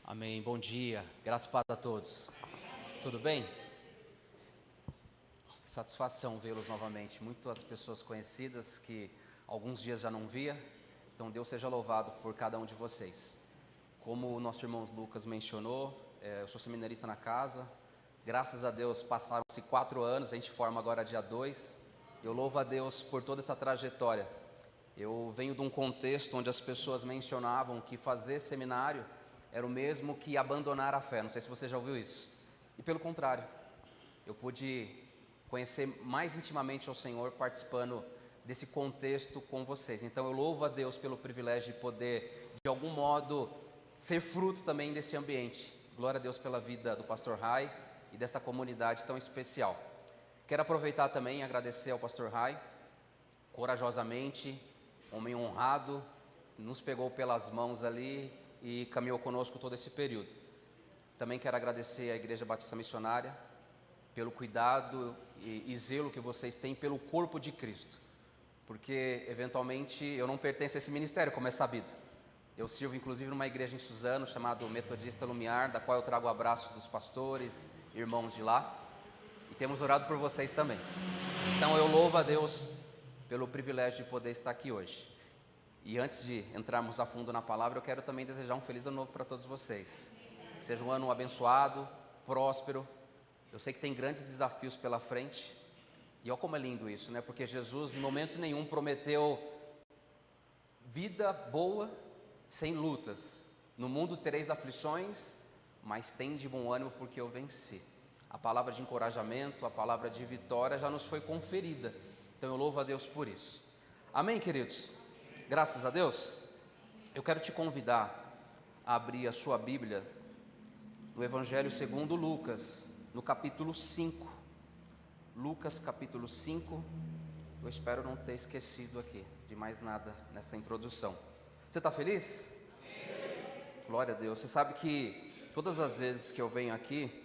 Amém, bom dia, graças e paz a todos. Tudo bem? Satisfação vê-los novamente, muitas pessoas conhecidas que alguns dias já não via, então Deus seja louvado por cada um de vocês. Como o nosso irmão Lucas mencionou, eu sou seminarista na casa, graças a Deus passaram-se 4 anos, a gente forma agora dia 2, eu louvo a Deus por toda essa trajetória. Eu venho de um contexto onde as pessoas mencionavam que fazer seminário era o mesmo que abandonar a fé, não sei se você já ouviu isso. E pelo contrário, eu pude conhecer mais intimamente ao Senhor participando desse contexto com vocês. Então eu louvo a Deus pelo privilégio de poder, de algum modo, ser fruto também desse ambiente. Glória a Deus pela vida do pastor Rai e dessa comunidade tão especial. Quero aproveitar também e agradecer ao pastor Rai, corajosamente, homem honrado, nos pegou pelas mãos ali e caminhou conosco todo esse período. Também quero agradecer à Igreja Batista Missionária pelo cuidado e zelo que vocês têm pelo corpo de Cristo, porque eventualmente eu não pertenço a esse ministério, como é sabido. Eu sirvo inclusive numa igreja em Suzano, chamado Metodista Lumiar, da qual eu trago o abraço dos pastores, irmãos de lá, e temos orado por vocês também. Então eu louvo a Deus pelo privilégio de poder estar aqui hoje. E antes de entrarmos a fundo na palavra, eu quero também desejar um feliz ano novo para todos vocês. Seja um ano abençoado, próspero. Eu sei que tem grandes desafios pela frente. E olha como é lindo isso, né? Porque Jesus em momento nenhum prometeu vida boa sem lutas. No mundo tereis aflições, mas tende bom ânimo porque eu venci. A palavra de encorajamento, a palavra de vitória já nos foi conferida. Então eu louvo a Deus por isso. Amém, queridos? Graças a Deus. Eu quero te convidar a abrir a sua Bíblia no Evangelho segundo Lucas, no capítulo 5. Lucas capítulo 5. Eu espero não ter esquecido aqui de mais nada nessa introdução. Você está feliz? Glória a Deus. Você sabe que todas as vezes que eu venho aqui,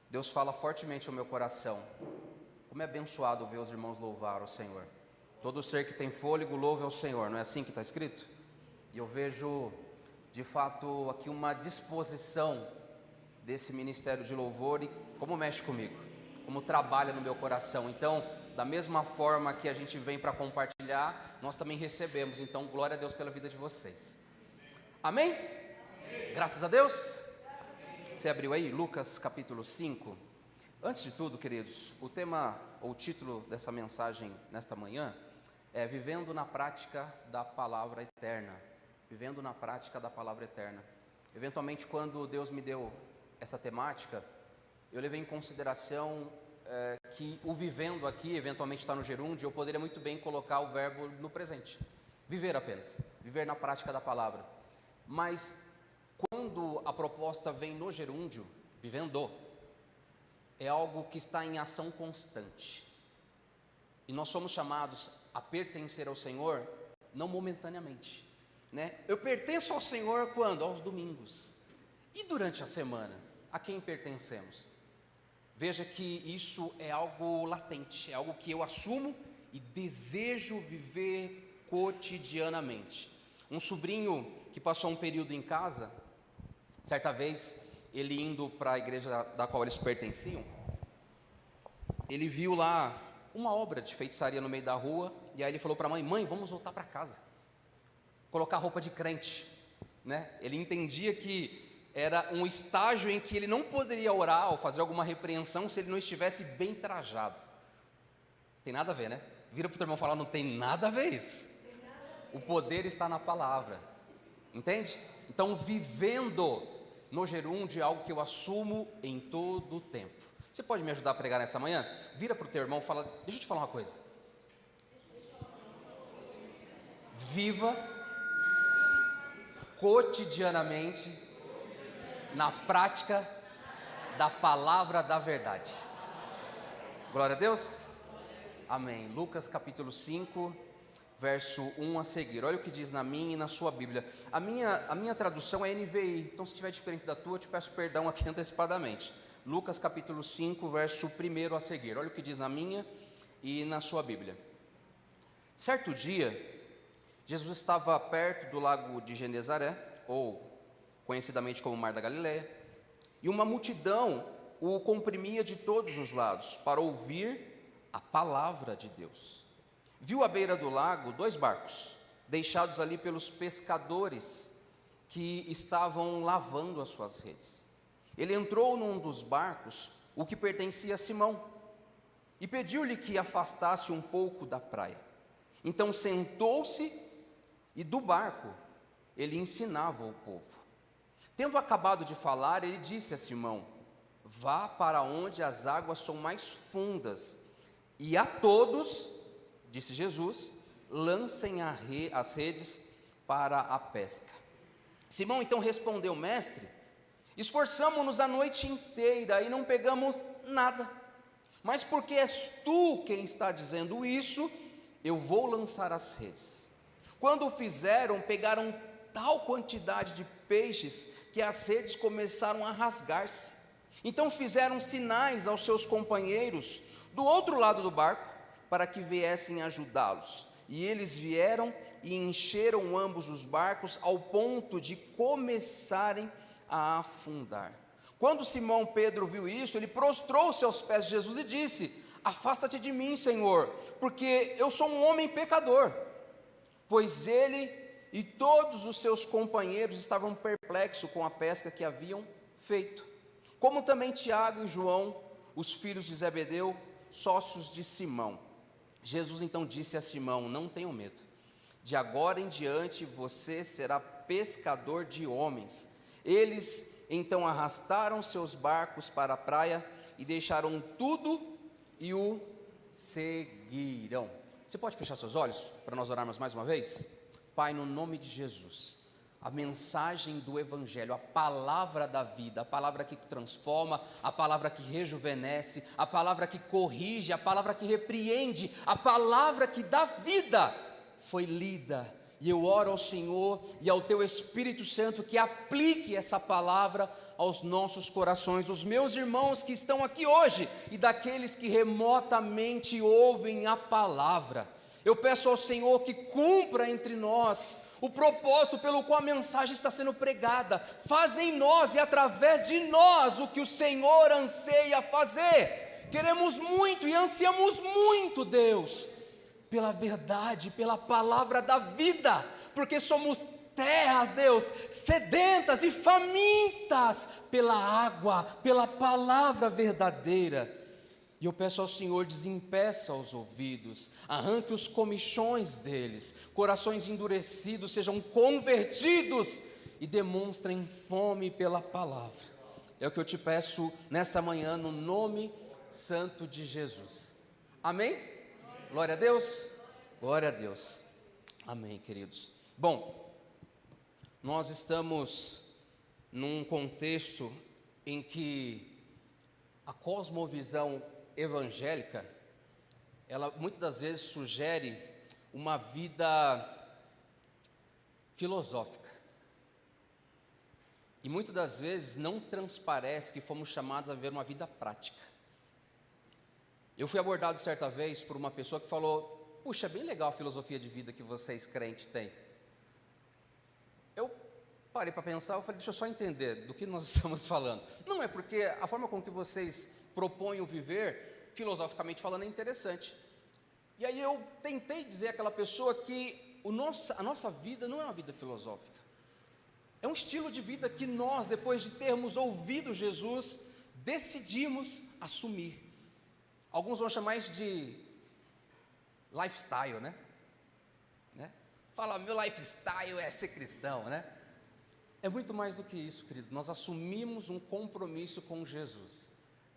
Deus fala fortemente ao meu coração. Como é abençoado ver os irmãos louvar o Senhor. Todo ser que tem fôlego, louve ao Senhor, não é assim que está escrito? E eu vejo, de fato, aqui uma disposição desse ministério de louvor e como mexe comigo, como trabalha no meu coração. Então, da mesma forma que a gente vem para compartilhar, nós também recebemos. Então, glória a Deus pela vida de vocês. Amém? Amém. Graças a Deus. Amém. Você abriu aí, Lucas capítulo 5. Antes de tudo, queridos, o tema ou o título dessa mensagem nesta manhã é Vivendo na Prática da Palavra Eterna. Vivendo na Prática da Palavra Eterna. Eventualmente, quando Deus me deu essa temática, eu levei em consideração que o vivendo aqui, eventualmente está no gerúndio, eu poderia muito bem colocar o verbo no presente. Viver apenas. Viver na prática da palavra. Mas, quando a proposta vem no gerúndio, vivendo, é algo que está em ação constante. E nós somos chamados a pertencer ao Senhor, não momentaneamente, né? Eu pertenço ao Senhor quando? Aos domingos. E durante a semana, a quem pertencemos? Veja que isso é algo latente, é algo que eu assumo e desejo viver cotidianamente. Um sobrinho que passou um período em casa, certa vez, ele indo para a igreja da qual eles pertenciam, ele viu lá uma obra de feitiçaria no meio da rua, e aí ele falou para a mãe: mãe, vamos voltar para casa, colocar roupa de crente, né? Ele entendia que era um estágio em que ele não poderia orar ou fazer alguma repreensão se ele não estivesse bem trajado. Tem nada a ver, né? Vira para o teu irmão e fala: não tem nada a ver isso. O poder está na palavra, entende? Então, vivendo no gerúndio é algo que eu assumo em todo o tempo. Você pode me ajudar a pregar nessa manhã? Vira para o teu irmão e fala: deixa eu te falar uma coisa. Viva cotidianamente na prática da palavra da verdade. Glória a Deus. Amém. Lucas capítulo 5, verso 1 a seguir. Olha o que diz na minha e na sua Bíblia. A minha tradução é NVI, então se estiver diferente da tua, eu te peço perdão aqui antecipadamente. Lucas capítulo 5, verso 1 a seguir. Olha o que diz na minha e na sua Bíblia. Certo dia, Jesus estava perto do lago de Genezaré, ou conhecidamente como Mar da Galileia, e uma multidão o comprimia de todos os lados para ouvir a palavra de Deus. Viu à beira do lago 2 barcos, deixados ali pelos pescadores que estavam lavando as suas redes. Ele entrou num dos barcos, o que pertencia a Simão, e pediu-lhe que afastasse um pouco da praia. Então sentou-se e do barco ele ensinava o povo. Tendo acabado de falar, ele disse a Simão: vá para onde as águas são mais fundas, e a todos, disse Jesus, lancem as redes para a pesca. Simão então respondeu: mestre, esforçamo-nos a noite inteira e não pegamos nada, mas porque és tu quem está dizendo isso, eu vou lançar as redes. Quando o fizeram, pegaram tal quantidade de peixes que as redes começaram a rasgar-se. Então fizeram sinais aos seus companheiros do outro lado do barco para que viessem ajudá-los. E eles vieram e encheram ambos os barcos ao ponto de começarem a afundar. Quando Simão Pedro viu isso, ele prostrou-se aos pés de Jesus e disse: afasta-te de mim, Senhor, porque eu sou um homem pecador. Pois ele e todos os seus companheiros estavam perplexos com a pesca que haviam feito, como também Tiago e João, os filhos de Zebedeu, sócios de Simão. Jesus então disse a Simão: não tenha medo, de agora em diante você será pescador de homens. Eles então arrastaram seus barcos para a praia e deixaram tudo e o seguiram. Você pode fechar seus olhos para nós orarmos mais uma vez? Pai, no nome de Jesus, a mensagem do Evangelho, a palavra da vida, a palavra que transforma, a palavra que rejuvenesce, a palavra que corrige, a palavra que repreende, a palavra que dá vida, foi lida. E eu oro ao Senhor e ao Teu Espírito Santo que aplique essa palavra aos nossos corações, dos meus irmãos que estão aqui hoje e daqueles que remotamente ouvem a palavra. Eu peço ao Senhor que cumpra entre nós o propósito pelo qual a mensagem está sendo pregada. Faz em nós e através de nós o que o Senhor anseia fazer. Queremos muito e ansiamos muito, Deus, pela verdade, pela palavra da vida, porque somos terras, Deus, sedentas e famintas pela água, pela palavra verdadeira. E eu peço ao Senhor, desempeça os ouvidos, arranque os comichões deles, corações endurecidos sejam convertidos e demonstrem fome pela palavra. É o que eu te peço nessa manhã, no nome santo de Jesus. Amém? Glória a Deus, glória a Deus. Amém, queridos. Bom, nós estamos num contexto em que a cosmovisão evangélica, ela muitas das vezes sugere uma vida filosófica, e muitas das vezes não transparece que fomos chamados a viver uma vida prática. Eu fui abordado certa vez por uma pessoa que falou: puxa, é bem legal a filosofia de vida que vocês crentes têm. Eu parei para pensar, eu falei: deixa eu só entender do que nós estamos falando. Não é porque a forma com que vocês propõem o viver, filosoficamente falando, é interessante. E aí eu tentei dizer àquela pessoa que a nossa vida não é uma vida filosófica. É um estilo de vida que nós, depois de termos ouvido Jesus, decidimos assumir. Alguns vão chamar isso de lifestyle, né? Fala, meu lifestyle é ser cristão, né? É muito mais do que isso, querido. Nós assumimos um compromisso com Jesus,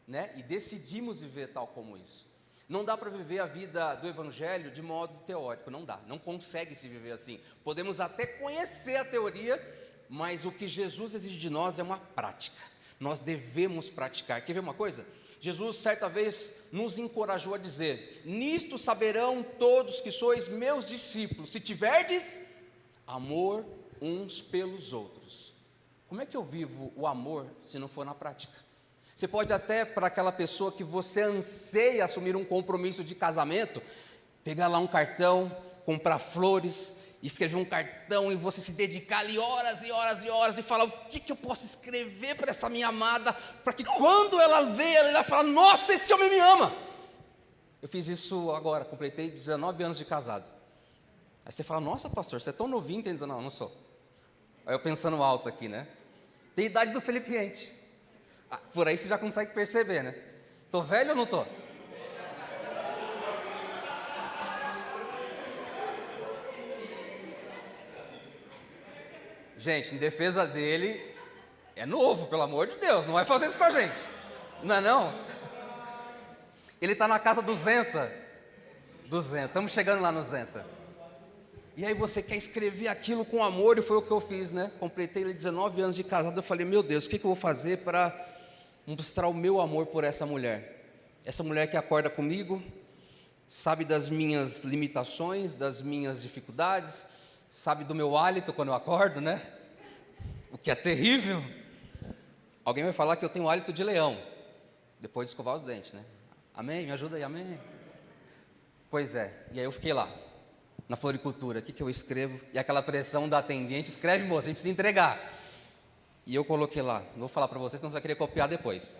né? E decidimos viver tal como isso. Não dá para viver a vida do Evangelho de modo teórico, não dá, não consegue se viver assim. Podemos até conhecer a teoria, mas o que Jesus exige de nós é uma prática. Nós devemos praticar. Quer ver uma coisa? Jesus certa vez nos encorajou a dizer: nisto saberão todos que sois meus discípulos, se tiverdes amor uns pelos outros. Como é que eu vivo o amor se não for na prática? Você pode até, para aquela pessoa que você anseia assumir um compromisso de casamento, pegar lá um cartão, comprar flores escrever um cartão e você se dedicar ali horas e horas e horas e falar o que eu posso escrever para essa minha amada, para que quando ela ver, ela vai falar, nossa, esse homem me ama. Eu fiz isso agora, completei 19 anos de casado. Aí você fala, nossa pastor, você é tão novinho, tem 19, não sou. Aí eu pensando alto aqui, né? Tem a idade do Felipe Rente. Por aí você já consegue perceber, né? Tô velho ou não tô? Gente, em defesa dele, é novo, pelo amor de Deus, não vai fazer isso com a gente. Não é não? Ele está na casa do Zenta. Estamos chegando lá no Zenta. E aí você quer escrever aquilo com amor, e foi o que eu fiz, né? Completei 19 anos de casado, eu falei, meu Deus, o que eu vou fazer para mostrar o meu amor por essa mulher? Essa mulher que acorda comigo, sabe das minhas limitações, das minhas dificuldades, sabe do meu hálito quando eu acordo, né? O que é terrível. Alguém vai falar que eu tenho hálito de leão, depois de escovar os dentes, né? Amém? Me ajuda aí, amém? Pois é, e aí eu fiquei lá, na floricultura, o que eu escrevo? E aquela pressão da atendente, escreve moça, a gente precisa entregar. E eu coloquei lá, não vou falar para vocês, senão você vai querer copiar depois.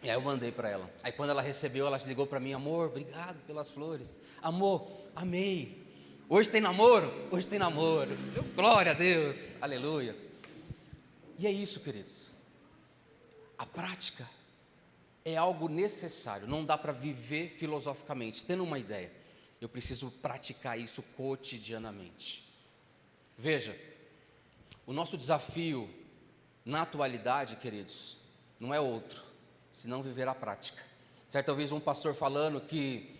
E aí eu mandei para ela. Aí quando ela recebeu, ela ligou para mim, amor, obrigado pelas flores. Amor, amei. Hoje tem namoro? Hoje tem namoro. Glória a Deus, aleluias. E é isso, queridos. A prática é algo necessário, não dá para viver filosoficamente, tendo uma ideia. Eu preciso praticar isso cotidianamente. Veja, o nosso desafio na atualidade, queridos, não é outro, senão viver a prática. Certa vez um pastor falando que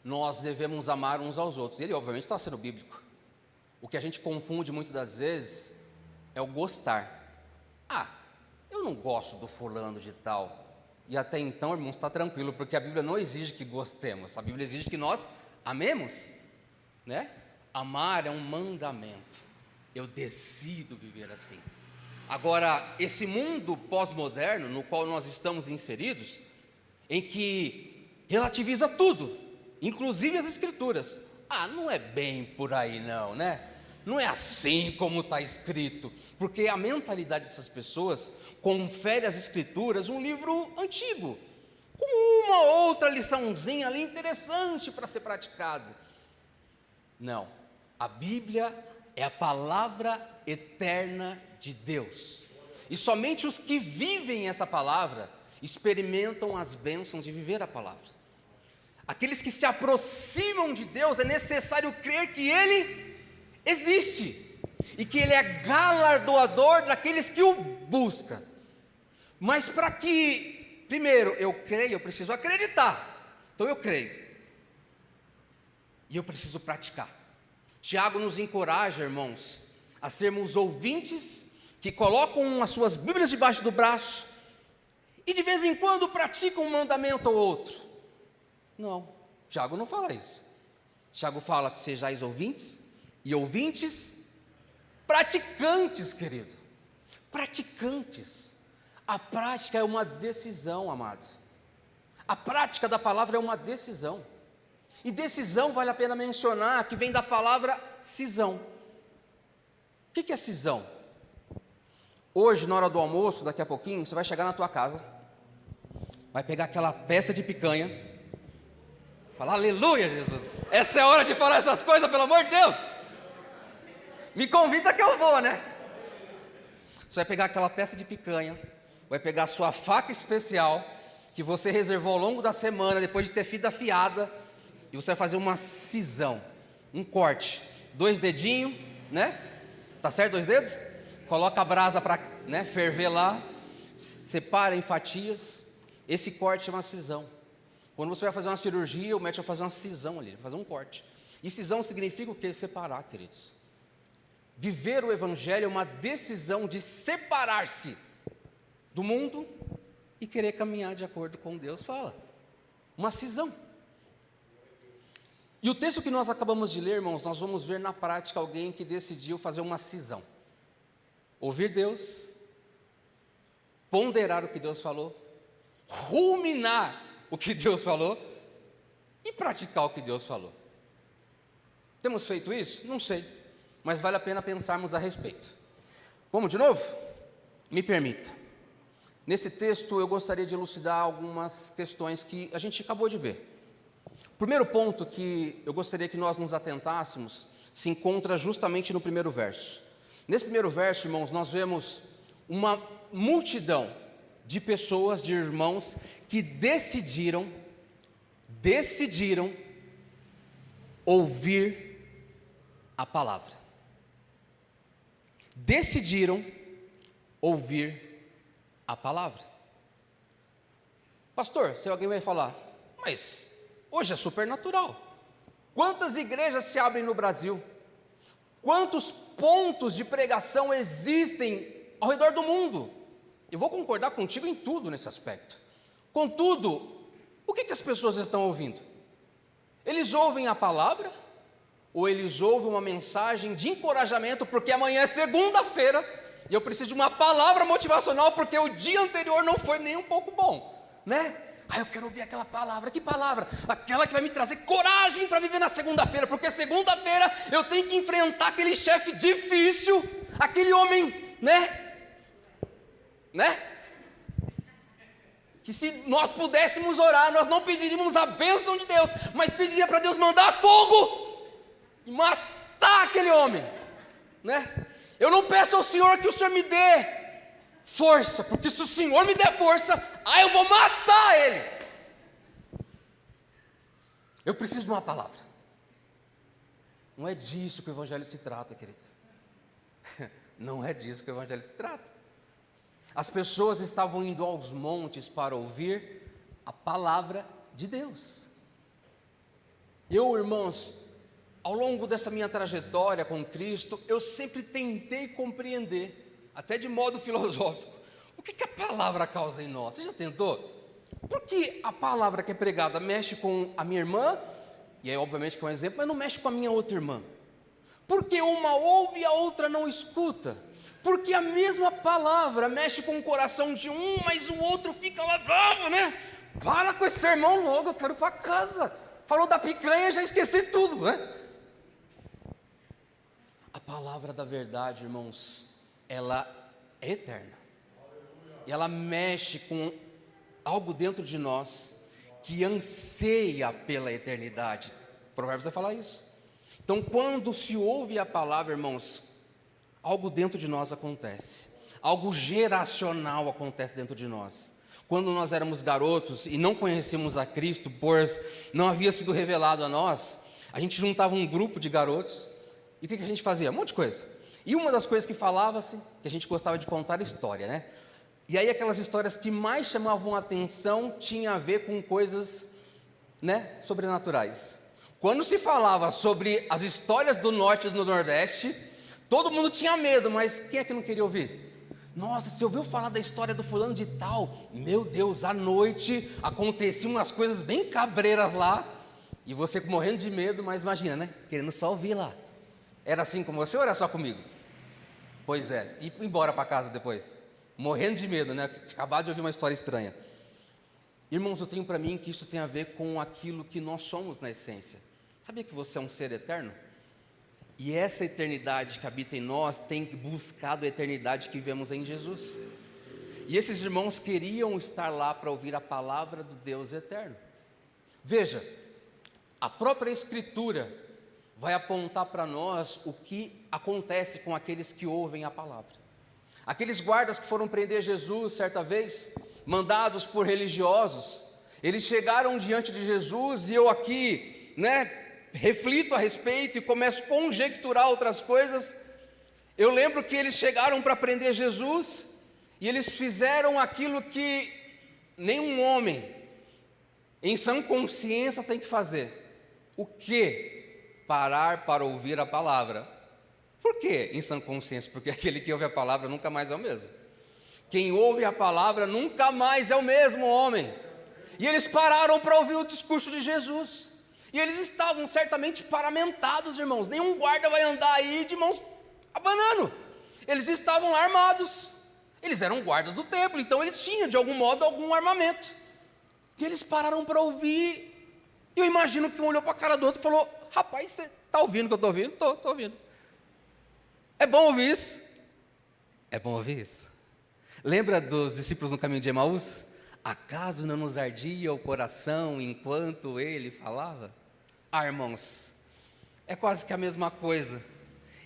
nós devemos amar uns aos outros. Ele obviamente está sendo bíblico. O que a gente confunde muitas das vezes é o gostar. Eu não gosto do fulano de tal. E até então, irmãos, está tranquilo, porque a Bíblia não exige que gostemos. A Bíblia exige que nós amemos, né? Amar é um mandamento. Eu decido viver assim. Agora, esse mundo pós-moderno no qual nós estamos inseridos, em que relativiza tudo, inclusive as escrituras. Não é bem por aí não, né? Não é assim como está escrito, porque a mentalidade dessas pessoas confere às escrituras um livro antigo, com uma outra liçãozinha ali interessante para ser praticado. Não, a Bíblia é a palavra eterna de Deus, e somente os que vivem essa palavra experimentam as bênçãos de viver a palavra. Aqueles que se aproximam de Deus, é necessário crer que Ele existe, e que Ele é galardoador daqueles que o buscam. Mas para que, primeiro, eu creia, eu preciso acreditar. Então eu creio, e eu preciso praticar. Tiago nos encoraja, irmãos, a sermos ouvintes, que colocam as suas Bíblias debaixo do braço, e de vez em quando praticam um mandamento ou outro. Não, Tiago não fala isso. Tiago fala, sejais ouvintes, e ouvintes praticantes, querido. Praticantes. A prática é uma decisão, amado. A prática da palavra é uma decisão. E decisão vale a pena mencionar, que vem da palavra cisão. O que é cisão? Hoje, na hora do almoço, daqui a pouquinho, você vai chegar na tua casa, vai pegar aquela peça de picanha, falar, aleluia, Jesus. Essa é a hora de falar essas coisas, pelo amor de Deus. Me convida que eu vou, né? Você vai pegar aquela peça de picanha, vai pegar a sua faca especial, que você reservou ao longo da semana, depois de ter fita afiada, e você vai fazer uma cisão, um corte, 2 dedinhos, né? Tá certo, 2 dedos? Coloca a brasa para, né, ferver lá, separa em fatias. Esse corte é uma cisão. Quando você vai fazer uma cirurgia, o médico vai fazer uma cisão ali, vai fazer um corte. E cisão significa o quê? Separar, queridos. Viver o Evangelho é uma decisão de separar-se do mundo e querer caminhar de acordo com Deus fala. Uma cisão. E o texto que nós acabamos de ler, irmãos, nós vamos ver na prática alguém que decidiu fazer uma cisão. Ouvir Deus, ponderar o que Deus falou, ruminar o que Deus falou e praticar o que Deus falou. Temos feito isso? Não sei, mas vale a pena pensarmos a respeito. Vamos de novo? Me permita. Nesse texto eu gostaria de elucidar algumas questões que a gente acabou de ver. O primeiro ponto que eu gostaria que nós nos atentássemos se encontra justamente no primeiro verso. Nesse primeiro verso, irmãos, nós vemos uma multidão de pessoas, de irmãos, que decidiram ouvir a palavra. Decidiram ouvir a palavra. Pastor, se alguém vai falar, mas hoje é supernatural. Quantas igrejas se abrem no Brasil? Quantos pontos de pregação existem ao redor do mundo? Eu vou concordar contigo em tudo nesse aspecto. Contudo, o que as pessoas estão ouvindo? Eles ouvem a palavra? Ou eles ouvem uma mensagem de encorajamento, porque amanhã é segunda-feira, e eu preciso de uma palavra motivacional, porque o dia anterior não foi nem um pouco bom, né? Eu quero ouvir aquela palavra. Que palavra? Aquela que vai me trazer coragem para viver na segunda-feira, porque segunda-feira eu tenho que enfrentar aquele chefe difícil, aquele homem, né? Que se nós pudéssemos orar, nós não pediríamos a bênção de Deus, mas pediria para Deus mandar fogo e matar aquele homem, né? Eu não peço ao Senhor que o Senhor me dê força, porque se o Senhor me der força, eu vou matar ele. Eu preciso de uma palavra. Não é disso que o Evangelho se trata, queridos. Não é disso que o Evangelho se trata. As pessoas estavam indo aos montes para ouvir a palavra de Deus. Eu, irmãos, ao longo dessa minha trajetória com Cristo, eu sempre tentei compreender, até de modo filosófico, o que a palavra causa em nós. Você já tentou? Porque a palavra que é pregada mexe com a minha irmã, e aí obviamente que é um exemplo, mas não mexe com a minha outra irmã. Porque uma ouve e a outra não escuta. Porque a mesma palavra mexe com o coração de um, mas o outro fica lá bravo, né? Para com esse sermão logo, eu quero ir para casa. Falou da picanha, já esqueci tudo, né? A palavra da verdade, irmãos, ela é eterna. E ela mexe com algo dentro de nós que anseia pela eternidade. Provérbios vai falar isso. Então, quando se ouve a palavra, irmãos, algo dentro de nós acontece. Algo geracional acontece dentro de nós. Quando nós éramos garotos e não conhecíamos a Cristo, pois não havia sido revelado a nós, a gente juntava um grupo de garotos. E o que a gente fazia? Um monte de coisa. E uma das coisas que falava-se, que a gente gostava de contar história, né? E aí aquelas histórias que mais chamavam a atenção tinha a ver com coisas, né, sobrenaturais. Quando se falava sobre as histórias do norte e do nordeste, todo mundo tinha medo, mas quem é que não queria ouvir? Nossa, você ouviu falar da história do fulano de tal? Meu Deus, à noite aconteciam umas coisas bem cabreiras lá, e você morrendo de medo, mas imagina, né? Querendo só ouvir lá. Era assim com você ou era só comigo? Pois é, e embora para casa depois, morrendo de medo, né? Acabado de ouvir uma história estranha. Irmãos, eu tenho para mim que isso tem a ver com aquilo que nós somos na essência. Sabia que você é um ser eterno? E essa eternidade que habita em nós tem buscado a eternidade que vemos em Jesus. E esses irmãos queriam estar lá para ouvir a palavra do Deus eterno. Veja, a própria Escritura vai apontar para nós o que acontece com aqueles que ouvem a palavra. Aqueles guardas que foram prender Jesus certa vez, mandados por religiosos, eles chegaram diante de Jesus, e eu aqui, né, reflito a respeito e começo a conjecturar outras coisas. Eu lembro que eles chegaram para prender Jesus, e eles fizeram aquilo que nenhum homem em sã consciência tem que fazer. O quê? Parar para ouvir a palavra. Por que em sã consciência? Porque aquele que ouve a palavra nunca mais é o mesmo. Quem ouve a palavra nunca mais é o mesmo homem. E eles pararam para ouvir o discurso de Jesus. E eles estavam certamente paramentados, irmãos. Nenhum guarda vai andar aí de mãos abanando. Eles estavam armados. Eles eram guardas do templo, então eles tinham de algum modo algum armamento. E eles pararam para ouvir. E eu imagino que um olhou para a cara do outro e falou: rapaz, você Está ouvindo o que eu estou ouvindo? Estou ouvindo. É bom ouvir isso? É bom ouvir isso. Lembra dos discípulos no caminho de Emaús? Acaso não nos ardia o coração enquanto ele falava? Irmãos, é quase que a mesma coisa.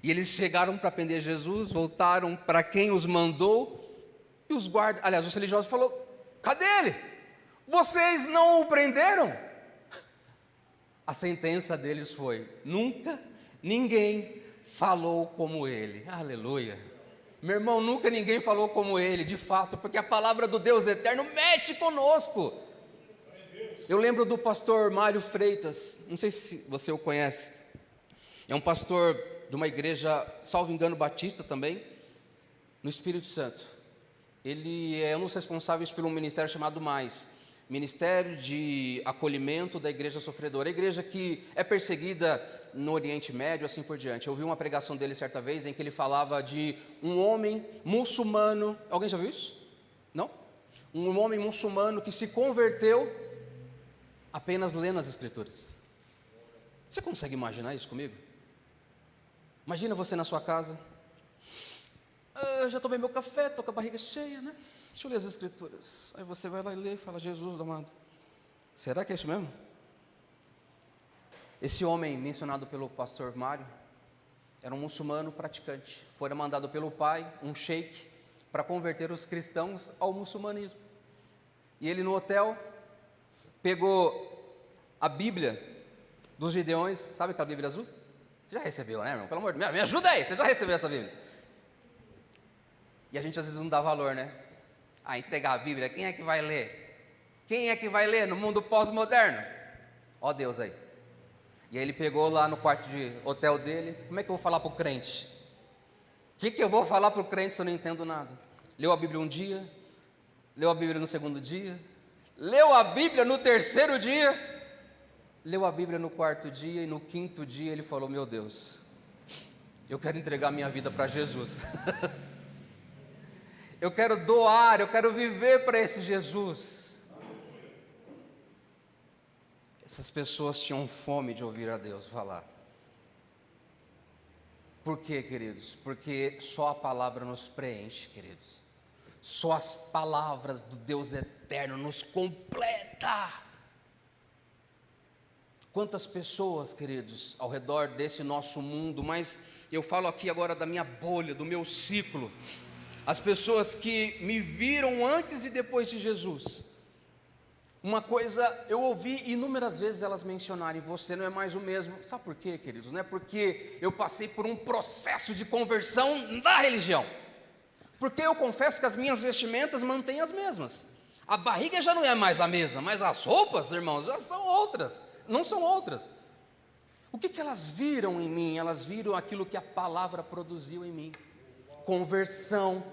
E eles chegaram para prender Jesus, voltaram para quem os mandou, e os guardas, aliás, os religiosos falaram: cadê ele? Vocês não o prenderam? A sentença deles foi: nunca ninguém falou como ele. Aleluia. Meu irmão, nunca ninguém falou como ele, de fato, porque a palavra do Deus eterno mexe conosco. Eu lembro do pastor Mário Freitas, não sei se você o conhece, é um pastor de uma igreja, salvo engano, batista também, no Espírito Santo. Ele é um dos responsáveis por um ministério chamado Mais, Ministério de Acolhimento da Igreja Sofredora, a igreja que é perseguida no Oriente Médio, assim por diante. Eu ouvi uma pregação dele certa vez, em que ele falava de um homem muçulmano, alguém já viu isso? Não? Um homem muçulmano que se converteu apenas lendo as Escrituras. Você consegue imaginar isso comigo? Imagina você na sua casa: já tomei meu café, estou com a barriga cheia, né? Deixa eu ler as Escrituras. Aí você vai lá e lê e fala: Jesus amado, será que é isso mesmo? Esse homem mencionado pelo pastor Mário era um muçulmano praticante. Fora mandado pelo pai, um sheik, para converter os cristãos ao muçulmanismo. E ele no hotel pegou a Bíblia dos Gideões, sabe aquela Bíblia azul? Você já recebeu, né, irmão? Pelo amor de Deus, me ajuda aí, você já recebeu essa Bíblia? E a gente às vezes não dá valor, né? Entregar a Bíblia, quem é que vai ler? Quem é que vai ler no mundo pós-moderno? Ó Deus aí. E aí ele pegou lá no quarto de hotel dele: como é que eu vou falar para o crente? O que eu vou falar para o crente se eu não entendo nada? Leu a Bíblia um dia, leu a Bíblia no segundo dia, leu a Bíblia no terceiro dia, leu a Bíblia no quarto dia, e no quinto dia ele falou: meu Deus, eu quero entregar minha vida para Jesus. Eu quero doar, eu quero viver para esse Jesus. Essas pessoas tinham fome de ouvir a Deus falar. Por quê, queridos? Porque só a palavra nos preenche, queridos. Só as palavras do Deus eterno nos completa. Quantas pessoas, queridos, ao redor desse nosso mundo, mas eu falo aqui agora da minha bolha, do meu ciclo, as pessoas que me viram antes e depois de Jesus. Uma coisa, eu ouvi inúmeras vezes elas mencionarem: você não é mais o mesmo. Sabe por quê, queridos? Não é porque eu passei por um processo de conversão da religião, porque eu confesso que as minhas vestimentas mantêm as mesmas. A barriga já não é mais a mesma, mas as roupas, irmãos, já são outras, não são outras. O que elas viram em mim? Elas viram aquilo que a palavra produziu em mim: conversão,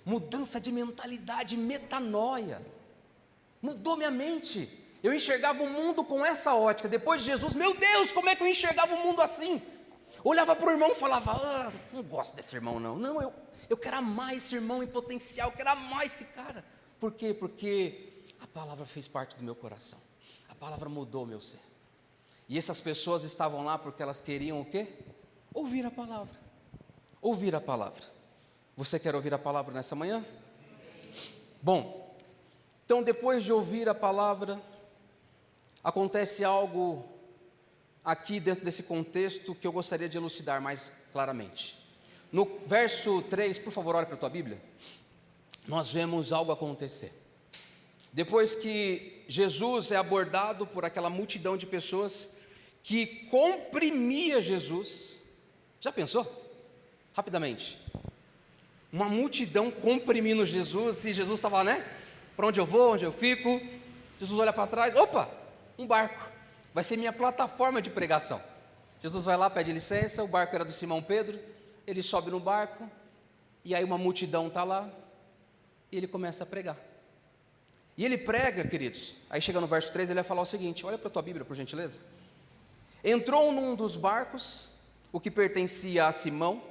mudança de mentalidade, metanoia. Mudou minha mente. Eu enxergava o mundo com essa ótica. Depois de Jesus, meu Deus, como é que eu enxergava o mundo assim? Olhava para o irmão e falava: não gosto desse irmão não. Não, eu quero amar esse irmão em potencial, eu quero amar esse cara. Por quê? Porque a palavra fez parte do meu coração. A palavra mudou o meu ser. E essas pessoas estavam lá porque elas queriam o quê? Ouvir a palavra. Ouvir a palavra. Você quer ouvir a palavra nessa manhã? Bom, então, depois de ouvir a palavra, acontece algo aqui dentro desse contexto que eu gostaria de elucidar mais claramente. No verso 3, por favor, olhe para a tua Bíblia. Nós vemos algo acontecer. Depois que Jesus é abordado por aquela multidão de pessoas que comprimia Jesus. Já pensou? Rapidamente. Uma multidão comprimindo Jesus, e Jesus estava, né? Para onde eu vou, onde eu fico. Jesus olha para trás: opa, um barco, vai ser minha plataforma de pregação. Jesus vai lá, pede licença, o barco era do Simão Pedro, ele sobe no barco, e aí uma multidão está lá, e ele começa a pregar. E ele prega, queridos, aí chega no verso 3, ele vai falar o seguinte: olha para a tua Bíblia, por gentileza. Entrou num dos barcos, o que pertencia a Simão,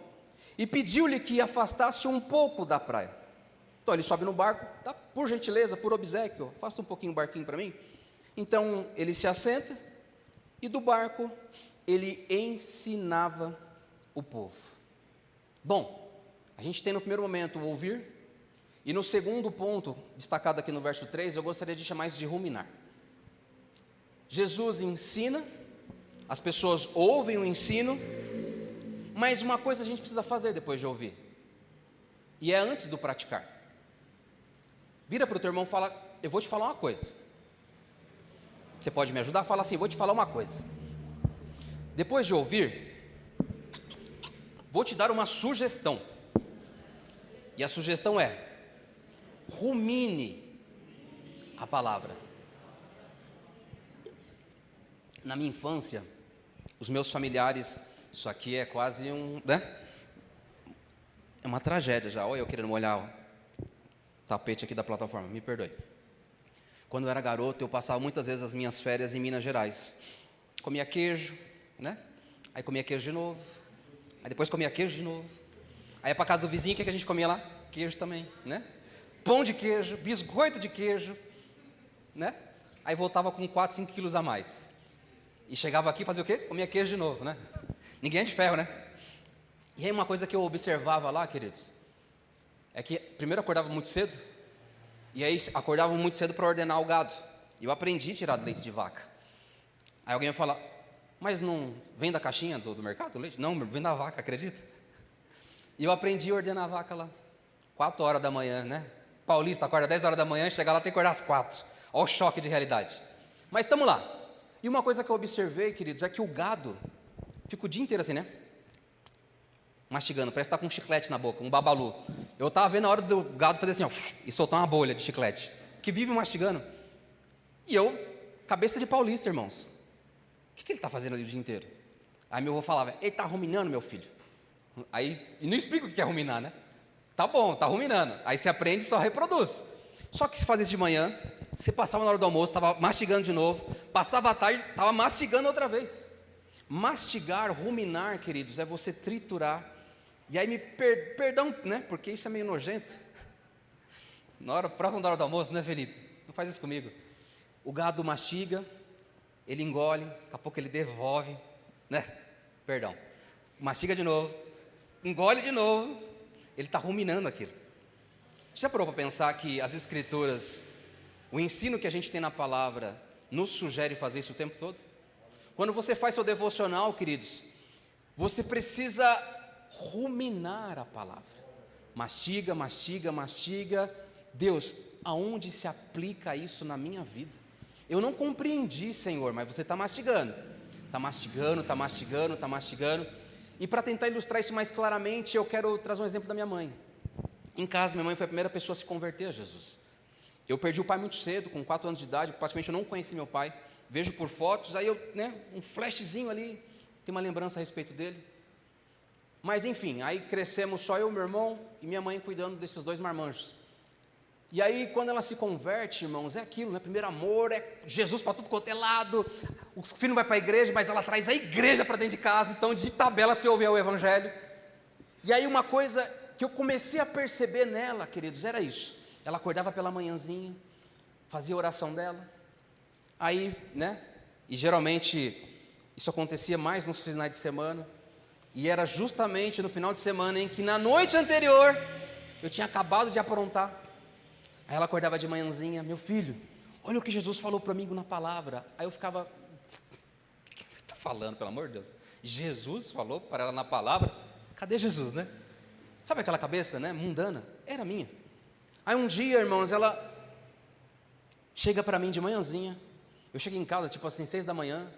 e pediu-lhe que afastasse um pouco da praia. Então ele sobe no barco: tá, por gentileza, por obséquio, afasta um pouquinho o barquinho para mim. Então ele se assenta, e do barco ele ensinava o povo. Bom, a gente tem no primeiro momento o ouvir, e no segundo ponto, destacado aqui no verso 3, eu gostaria de chamar isso de ruminar. Jesus ensina, as pessoas ouvem o ensino, mas uma coisa a gente precisa fazer depois de ouvir, e é antes do praticar. Vira para o teu irmão e fala: eu vou te falar uma coisa. Você pode me ajudar? Fala assim: vou te falar uma coisa. Depois de ouvir, vou te dar uma sugestão. E a sugestão é: rumine a palavra. Na minha infância, os meus familiares, isso aqui é quase é uma tragédia já. Olha eu querendo molhar o tapete aqui da plataforma, me perdoe. Quando eu era garoto, eu passava muitas vezes as minhas férias em Minas Gerais. Comia queijo, né? Aí comia queijo de novo. Aí depois comia queijo de novo. Aí ia para casa do vizinho, o que a gente comia lá? Queijo também, né? Pão de queijo, biscoito de queijo, né? Aí voltava com 4, 5 quilos a mais. E chegava aqui e fazia o quê? Comia queijo de novo, né? Ninguém é de ferro, né? E aí uma coisa que eu observava lá, queridos, é que primeiro eu acordava muito cedo, e aí acordava muito cedo para ordenar o gado. E eu aprendi a tirar leite de vaca. Aí alguém vai falar: mas não vem da caixinha do mercado o leite? Não, vem da vaca, acredita? E eu aprendi a ordenar a vaca lá. 4 horas da manhã, né? Paulista acorda 10 horas da manhã, chega lá tem que acordar às 4. Olha o choque de realidade. Mas estamos lá. E uma coisa que eu observei, queridos, é que o gado fica o dia inteiro assim, né? Mastigando, parece que está com um chiclete na boca, um babalu. Eu estava vendo a hora do gado fazer assim, ó, e soltar uma bolha de chiclete, que vive mastigando. E eu, cabeça de paulista, irmãos, o que ele está fazendo ali o dia inteiro? Aí meu avô falava: ele está ruminando, meu filho. Aí, e não explica o que é ruminar, né? Tá bom, tá ruminando. Aí você aprende e só reproduz. Só que se fazia isso de manhã, você passava na hora do almoço, estava mastigando de novo, passava a tarde, estava mastigando outra vez. Mastigar, ruminar, queridos, é você triturar. E aí perdão, né? Porque isso é meio nojento. Próximo da hora do almoço, né, Felipe? Não faz isso comigo. O gado mastiga, ele engole, daqui a pouco ele devolve, né? Perdão. Mastiga de novo, engole de novo, ele está ruminando aquilo. Você já parou para pensar que as Escrituras, o ensino que a gente tem na palavra, nos sugere fazer isso o tempo todo? Quando você faz seu devocional, queridos, você precisa ruminar a palavra. Mastiga, mastiga, mastiga. Deus, aonde se aplica isso na minha vida? Eu não compreendi, Senhor, mas você está mastigando. Está mastigando, está mastigando, está mastigando. E para tentar ilustrar isso mais claramente, eu quero trazer um exemplo da minha mãe. Em casa, minha mãe foi a primeira pessoa a se converter a Jesus. Eu perdi o pai muito cedo, com 4 anos de idade, praticamente eu não conheci meu pai. Vejo por fotos, aí eu, um flashzinho ali, tem uma lembrança a respeito dele. Mas enfim, aí crescemos só eu, meu irmão e minha mãe cuidando desses 2 marmanjos. E aí quando ela se converte, irmãos, é aquilo, né? Primeiro amor, é Jesus para tudo quanto é lado. O filho não vai para a igreja, mas ela traz a igreja para dentro de casa, então de tabela se ouve o evangelho. E aí uma coisa que eu comecei a perceber nela, queridos, era isso. Ela acordava pela manhãzinha, fazia a oração dela. Aí, né? E geralmente isso acontecia mais nos finais de semana. E era justamente no final de semana em que na noite anterior eu tinha acabado de aprontar. Aí ela acordava de manhãzinha: meu filho, olha o que Jesus falou para mim na palavra. Aí eu ficava: o que ele está falando, pelo amor de Deus? Jesus falou para ela na palavra? Cadê Jesus, né? Sabe aquela cabeça, né, mundana? Era minha. Aí um dia, irmãos, ela chega para mim de manhãzinha. Eu cheguei em casa, tipo assim, 6 da manhã,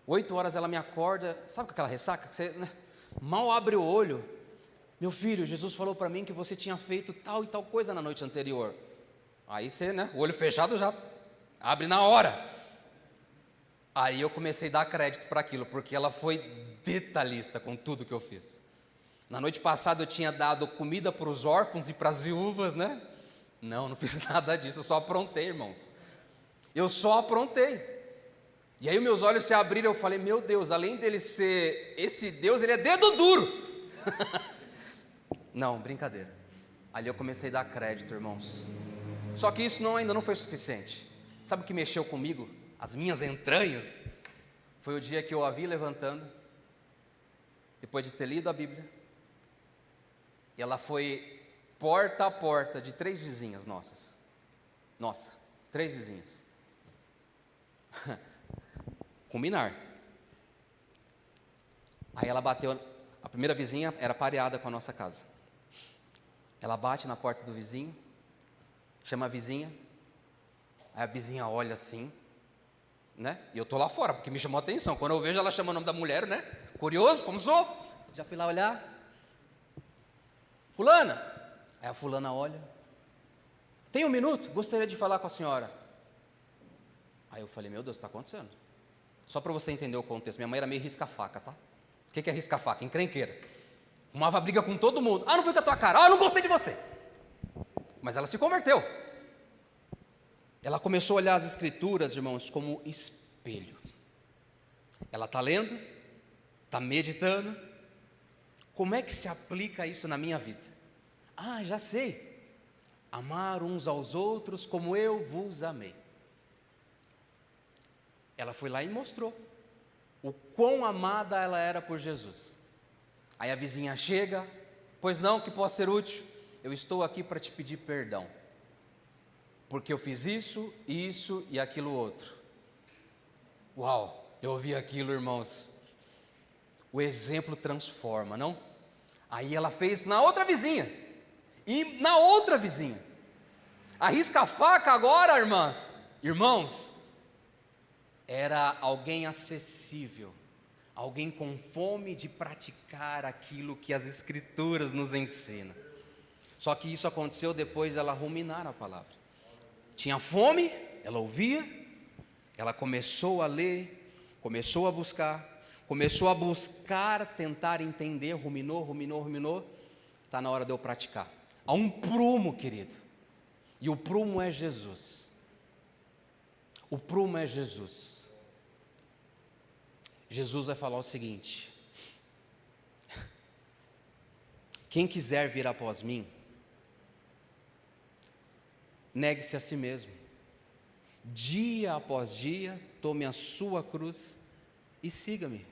8 horas ela me acorda. Sabe com aquela ressaca? Que você, né, mal abre o olho. Meu filho, Jesus falou para mim que você tinha feito tal e tal coisa na noite anterior. Aí você, né, o olho fechado já abre na hora. Aí eu comecei a dar crédito para aquilo, porque ela foi detalhista com tudo que eu fiz. Na noite passada eu tinha dado comida para os órfãos e para as viúvas, né? Não fiz nada disso, eu só aprontei, irmãos. Eu só aprontei. E aí meus olhos se abriram, eu falei: meu Deus, além dele ser esse Deus, ele é dedo duro. Não, brincadeira. Ali eu comecei a dar crédito, irmãos. Só que isso ainda não foi suficiente. Sabe o que mexeu comigo? As minhas entranhas? Foi o dia que eu a vi levantando, depois de ter lido a Bíblia, e ela foi porta a porta de 3 vizinhas nossas. Nossa, 3 vizinhas. Combinar. Aí ela bateu, a primeira vizinha era pareada com a nossa casa. Ela bate na porta do vizinho, chama a vizinha, aí a vizinha olha assim, né? E eu tô lá fora, porque me chamou a atenção. Quando eu vejo ela chamando o nome da mulher, né? Curioso, como sou? Já fui lá olhar. Fulana. Aí a fulana olha. Tem 1 minuto? Gostaria de falar com a senhora. Aí eu falei, meu Deus, o que está acontecendo? Só para você entender o contexto, minha mãe era meio risca-faca, tá? O que é risca-faca? Encrenqueira. Arrumava briga com todo mundo. Ah, não foi com a tua cara. Ah, não gostei de você. Mas ela se converteu. Ela começou a olhar as escrituras, irmãos, como espelho. Ela está lendo, está meditando. Como é que se aplica isso na minha vida? Ah, já sei. Amar uns aos outros como eu vos amei. Ela foi lá e mostrou o quão amada ela era por Jesus. Aí a vizinha chega, pois não, que possa ser útil. Eu estou aqui para te pedir perdão, porque eu fiz isso e aquilo outro. Uau, eu ouvi aquilo, irmãos. O exemplo transforma, não? Aí ela fez na outra vizinha, e na outra vizinha. Arrisca a faca agora, irmãos, era alguém acessível, alguém com fome de praticar aquilo que as Escrituras nos ensinam. Só que isso aconteceu depois dela ruminar a palavra. Tinha fome, ela ouvia, ela começou a ler, começou a buscar, tentar entender, ruminou. Está na hora de eu praticar. Há um prumo, querido, e o prumo é Jesus. O prumo é Jesus. Jesus vai falar o seguinte: quem quiser vir após mim, negue-se a si mesmo, dia após dia, tome a sua cruz e siga-me.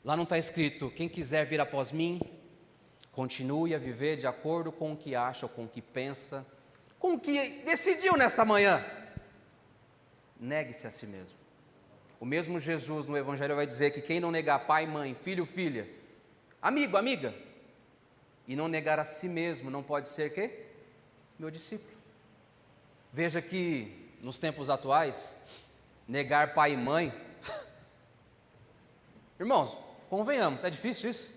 Lá não está escrito, quem quiser vir após mim, continue a viver de acordo com o que acha, ou com o que pensa, com o que decidiu nesta manhã. Negue-se a si mesmo. O mesmo Jesus no Evangelho vai dizer que quem não negar pai, mãe, filho, filha, amigo, amiga, e não negar a si mesmo, não pode ser quê? Meu discípulo. Veja que nos tempos atuais, negar pai e mãe, irmãos, convenhamos, é difícil isso?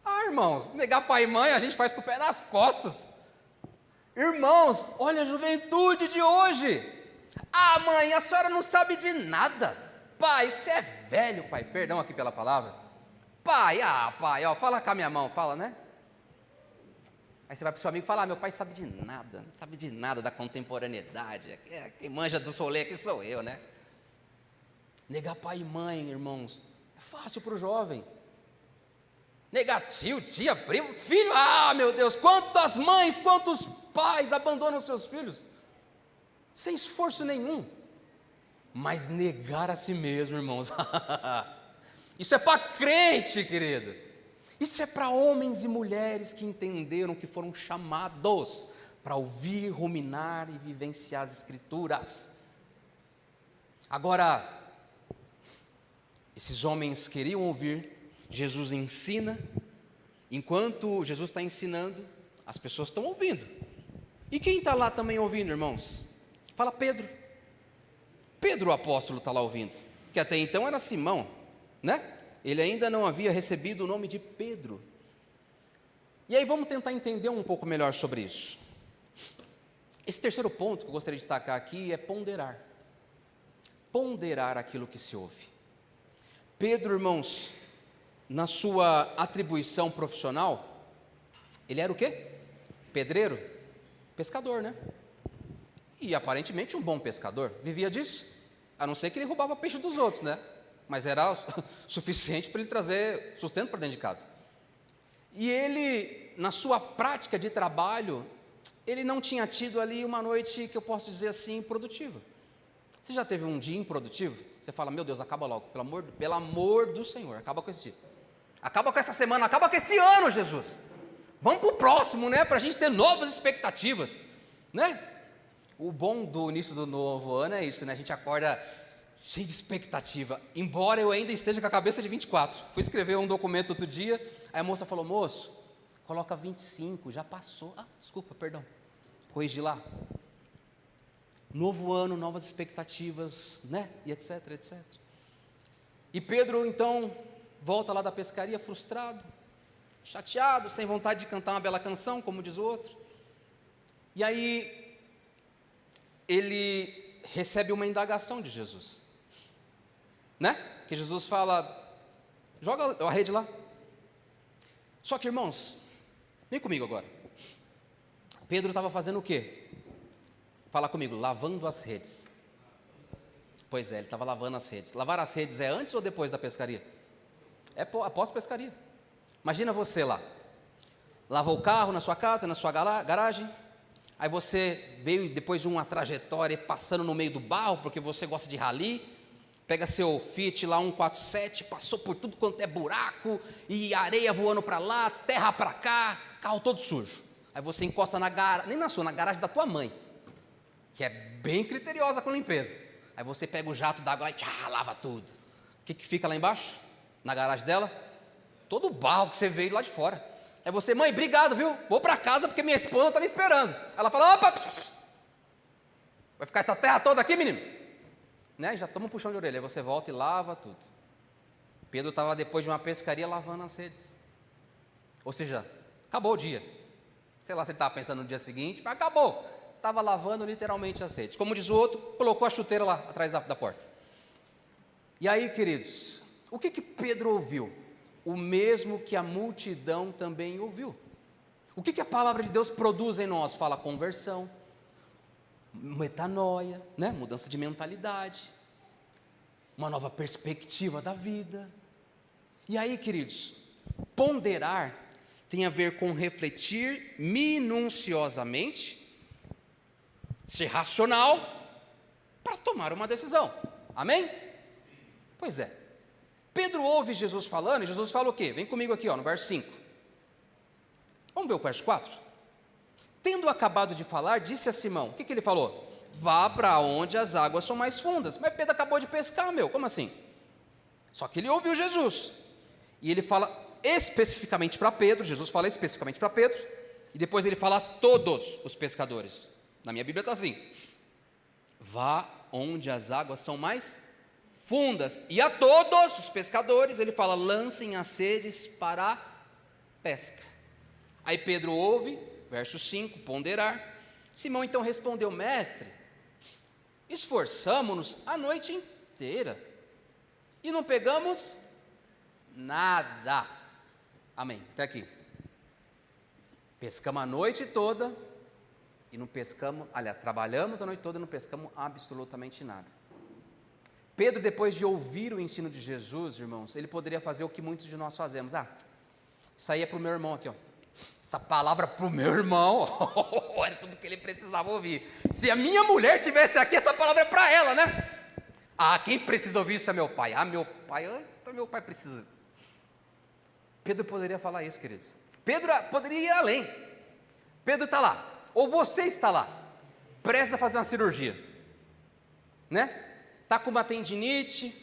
Ah, irmãos, negar pai e mãe a gente faz com o pé nas costas. Irmãos, olha a juventude de hoje. Ah, mãe, a senhora não sabe de nada. Pai, você é velho, pai, perdão aqui pela palavra. Pai, ó, fala com a minha mão, fala, né? Aí você vai para o seu amigo e fala, meu pai sabe de nada, não sabe de nada da contemporaneidade. Quem manja do solê aqui sou eu, né? Negar pai e mãe, irmãos, é fácil para o jovem. Negar tio, tia, primo, filho, meu Deus, quantas mães, quantos pais abandonam seus filhos, sem esforço nenhum. Mas negar a si mesmo, irmãos, isso é para crente, querido. Isso é para homens e mulheres que entenderam que foram chamados para ouvir, ruminar e vivenciar as Escrituras. Agora, esses homens queriam ouvir, Jesus ensina, enquanto Jesus está ensinando, as pessoas estão ouvindo. E quem está lá também ouvindo, irmãos? Fala Pedro. Pedro, o apóstolo, está lá ouvindo, que até então era Simão, né? Ele ainda não havia recebido o nome de Pedro. E aí vamos tentar entender um pouco melhor sobre isso. Esse terceiro ponto que eu gostaria de destacar aqui é ponderar. Ponderar aquilo que se ouve. Pedro, irmãos, na sua atribuição profissional, ele era o quê? Pedreiro? Pescador, né? E aparentemente um bom pescador. Vivia disso, a não ser que ele roubava peixe dos outros, né? Mas era o suficiente para ele trazer sustento para dentro de casa. E ele, na sua prática de trabalho, ele não tinha tido ali uma noite que eu posso dizer assim, produtiva. Você já teve um dia improdutivo? Você fala, meu Deus, acaba logo, pelo amor do Senhor, acaba com esse dia. Acaba com essa semana, acaba com esse ano, Jesus. Vamos para o próximo, né? Para a gente ter novas expectativas, né? O bom do início do novo ano é isso, né? A gente acorda cheio de expectativa, embora eu ainda esteja com a cabeça de 24. Fui escrever um documento outro dia, aí a moça falou, moço, coloca 25, já passou. Ah, desculpa, perdão. Corrigi lá. Novo ano, novas expectativas, né? E etc, etc. E Pedro, então, volta lá da pescaria frustrado, chateado, sem vontade de cantar uma bela canção, como diz o outro. E aí, ele recebe uma indagação de Jesus, né? Que Jesus fala, joga a rede lá. Só que, irmãos, vem comigo agora. Pedro estava fazendo o quê? Fala comigo, lavando as redes. Pois é, ele estava lavando as redes. Lavar as redes é antes ou depois da pescaria? É após a pescaria. Imagina você lá, lavou o carro na sua casa, na sua garagem, aí você veio depois de uma trajetória passando no meio do barro, porque você gosta de rally, pega seu Fiat lá 147, passou por tudo quanto é buraco, e areia voando para lá, terra para cá, carro todo sujo. Aí você encosta na garagem, nem na sua, na garagem da tua mãe, que é bem criteriosa com limpeza. Aí você pega o jato d'água e lava tudo. O que fica lá embaixo, na garagem dela? Todo o barro que você veio lá de fora. Aí você, mãe, obrigado, viu? Vou para casa porque minha esposa está me esperando. Ela fala, opa, vai ficar essa terra toda aqui, menino? Né? Já toma um puxão de orelha. Aí você volta e lava tudo. Pedro estava depois de uma pescaria lavando as redes. Ou seja, acabou o dia. Sei lá se ele estava pensando no dia seguinte, mas acabou. Estava lavando literalmente as redes. Como diz o outro, colocou a chuteira lá atrás da porta. E aí, queridos, o que Pedro ouviu? O mesmo que a multidão também ouviu. O que a palavra de Deus produz em nós? Fala conversão, metanoia, né? Mudança de mentalidade, uma nova perspectiva da vida. E aí, queridos, ponderar tem a ver com refletir minuciosamente, ser racional para tomar uma decisão. Amém? Pois é. Pedro ouve Jesus falando, e Jesus fala o quê? Vem comigo aqui, no verso 5. Vamos ver o verso 4? Tendo acabado de falar, disse a Simão, o que ele falou? Vá para onde as águas são mais fundas. Mas Pedro acabou de pescar, como assim? Só que ele ouviu Jesus. E ele fala especificamente para Pedro, Jesus fala especificamente para Pedro, e depois ele fala a todos os pescadores. Na minha Bíblia está assim, vá onde as águas são mais fundas, e a todos os pescadores, ele fala, lancem as redes para a pesca. Aí Pedro ouve, verso 5, ponderar. Simão então respondeu, mestre, esforçamo-nos a noite inteira, e não pegamos nada. Amém, até aqui. Pescamos a noite toda, e não pescamos, aliás, trabalhamos a noite toda e não pescamos absolutamente nada. Pedro, depois de ouvir o ensino de Jesus, irmãos, ele poderia fazer o que muitos de nós fazemos. Isso aí é para o meu irmão aqui, essa palavra para o meu irmão, era tudo que ele precisava ouvir. Se a minha mulher tivesse aqui, essa palavra é para ela, né? Quem precisa ouvir isso é meu pai. Meu pai precisa. Pedro poderia falar isso, queridos. Pedro poderia ir além. Pedro está lá, ou você está lá, prestes a fazer uma cirurgia, né? Está com uma tendinite,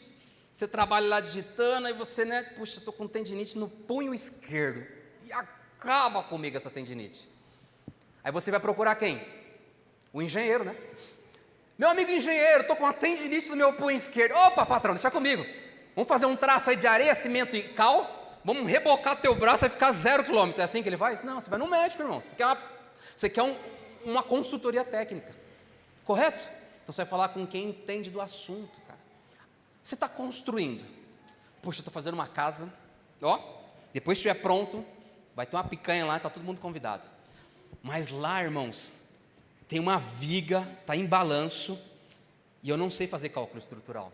você trabalha lá digitando, aí você, né, puxa, estou com tendinite no punho esquerdo, e acaba comigo essa tendinite. Aí você vai procurar quem? O engenheiro, né? Meu amigo engenheiro, estou com uma tendinite no meu punho esquerdo. Opa, patrão, deixa comigo. Vamos fazer um traço aí de areia, cimento e cal, vamos rebocar teu braço, vai ficar 0 km. É assim que ele faz? Não, você vai no médico, irmão. Você quer uma consultoria técnica, correto? Então você vai falar com quem entende do assunto, cara. Você está construindo. Puxa, eu estou fazendo uma casa. Depois que estiver pronto, vai ter uma picanha lá, está todo mundo convidado. Mas lá, irmãos, tem uma viga, está em balanço, e eu não sei fazer cálculo estrutural.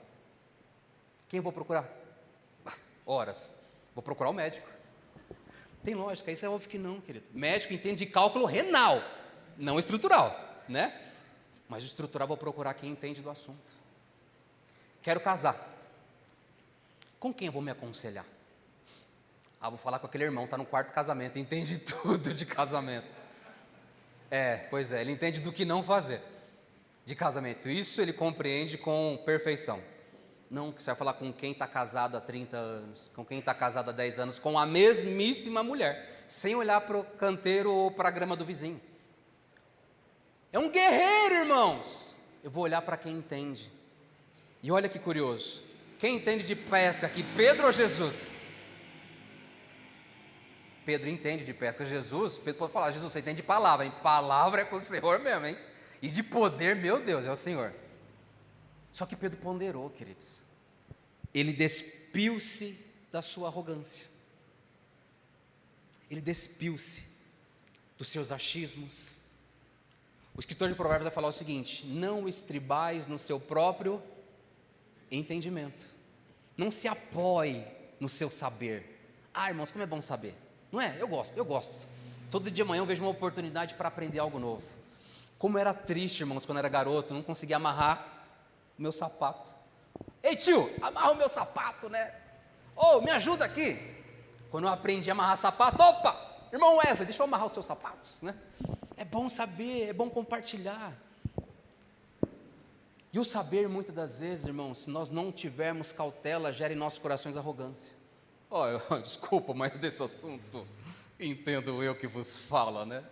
Quem eu vou procurar? Horas. Vou procurar o médico. Tem lógica, isso é óbvio que não, querido. Médico entende de cálculo renal, não estrutural, né? Mas o estrutural vou procurar quem entende do assunto. quero casar. Com quem eu vou me aconselhar? Vou falar com aquele irmão, está no quarto casamento, entende tudo de casamento. Pois é, ele entende do que não fazer de casamento. Isso ele compreende com perfeição. Não que você vai falar com quem está casado há 30 anos, com quem está casado há 10 anos, com a mesmíssima mulher, sem olhar para o canteiro ou para a grama do vizinho. É um guerreiro, irmãos. Eu vou olhar para quem entende. E olha que curioso, quem entende de pesca aqui, Pedro ou Jesus? Pedro entende de pesca. Jesus, Pedro pode falar, Jesus, você entende de palavra, hein? Palavra é com o Senhor mesmo, hein? E de poder, meu Deus, é o Senhor. Só que Pedro ponderou, queridos. Ele despiu-se da sua arrogância. Ele despiu-se dos seus achismos. O escritor de Provérbios vai falar o seguinte: não estribais no seu próprio entendimento. Não se apoie no seu saber. Irmãos, como é bom saber. Não é? Eu gosto. Todo dia de manhã eu vejo uma oportunidade para aprender algo novo. Como era triste, irmãos, quando eu era garoto, não conseguia amarrar o meu sapato. Ei, tio, amarra o meu sapato, né? Me ajuda aqui. Quando eu aprendi a amarrar sapato, opa, irmão Wesley, deixa eu amarrar os seus sapatos, né? É bom saber, é bom compartilhar. E o saber, muitas das vezes, irmãos, se nós não tivermos cautela, gera em nossos corações arrogância. Desculpa, mas desse assunto entendo eu que vos falo, né?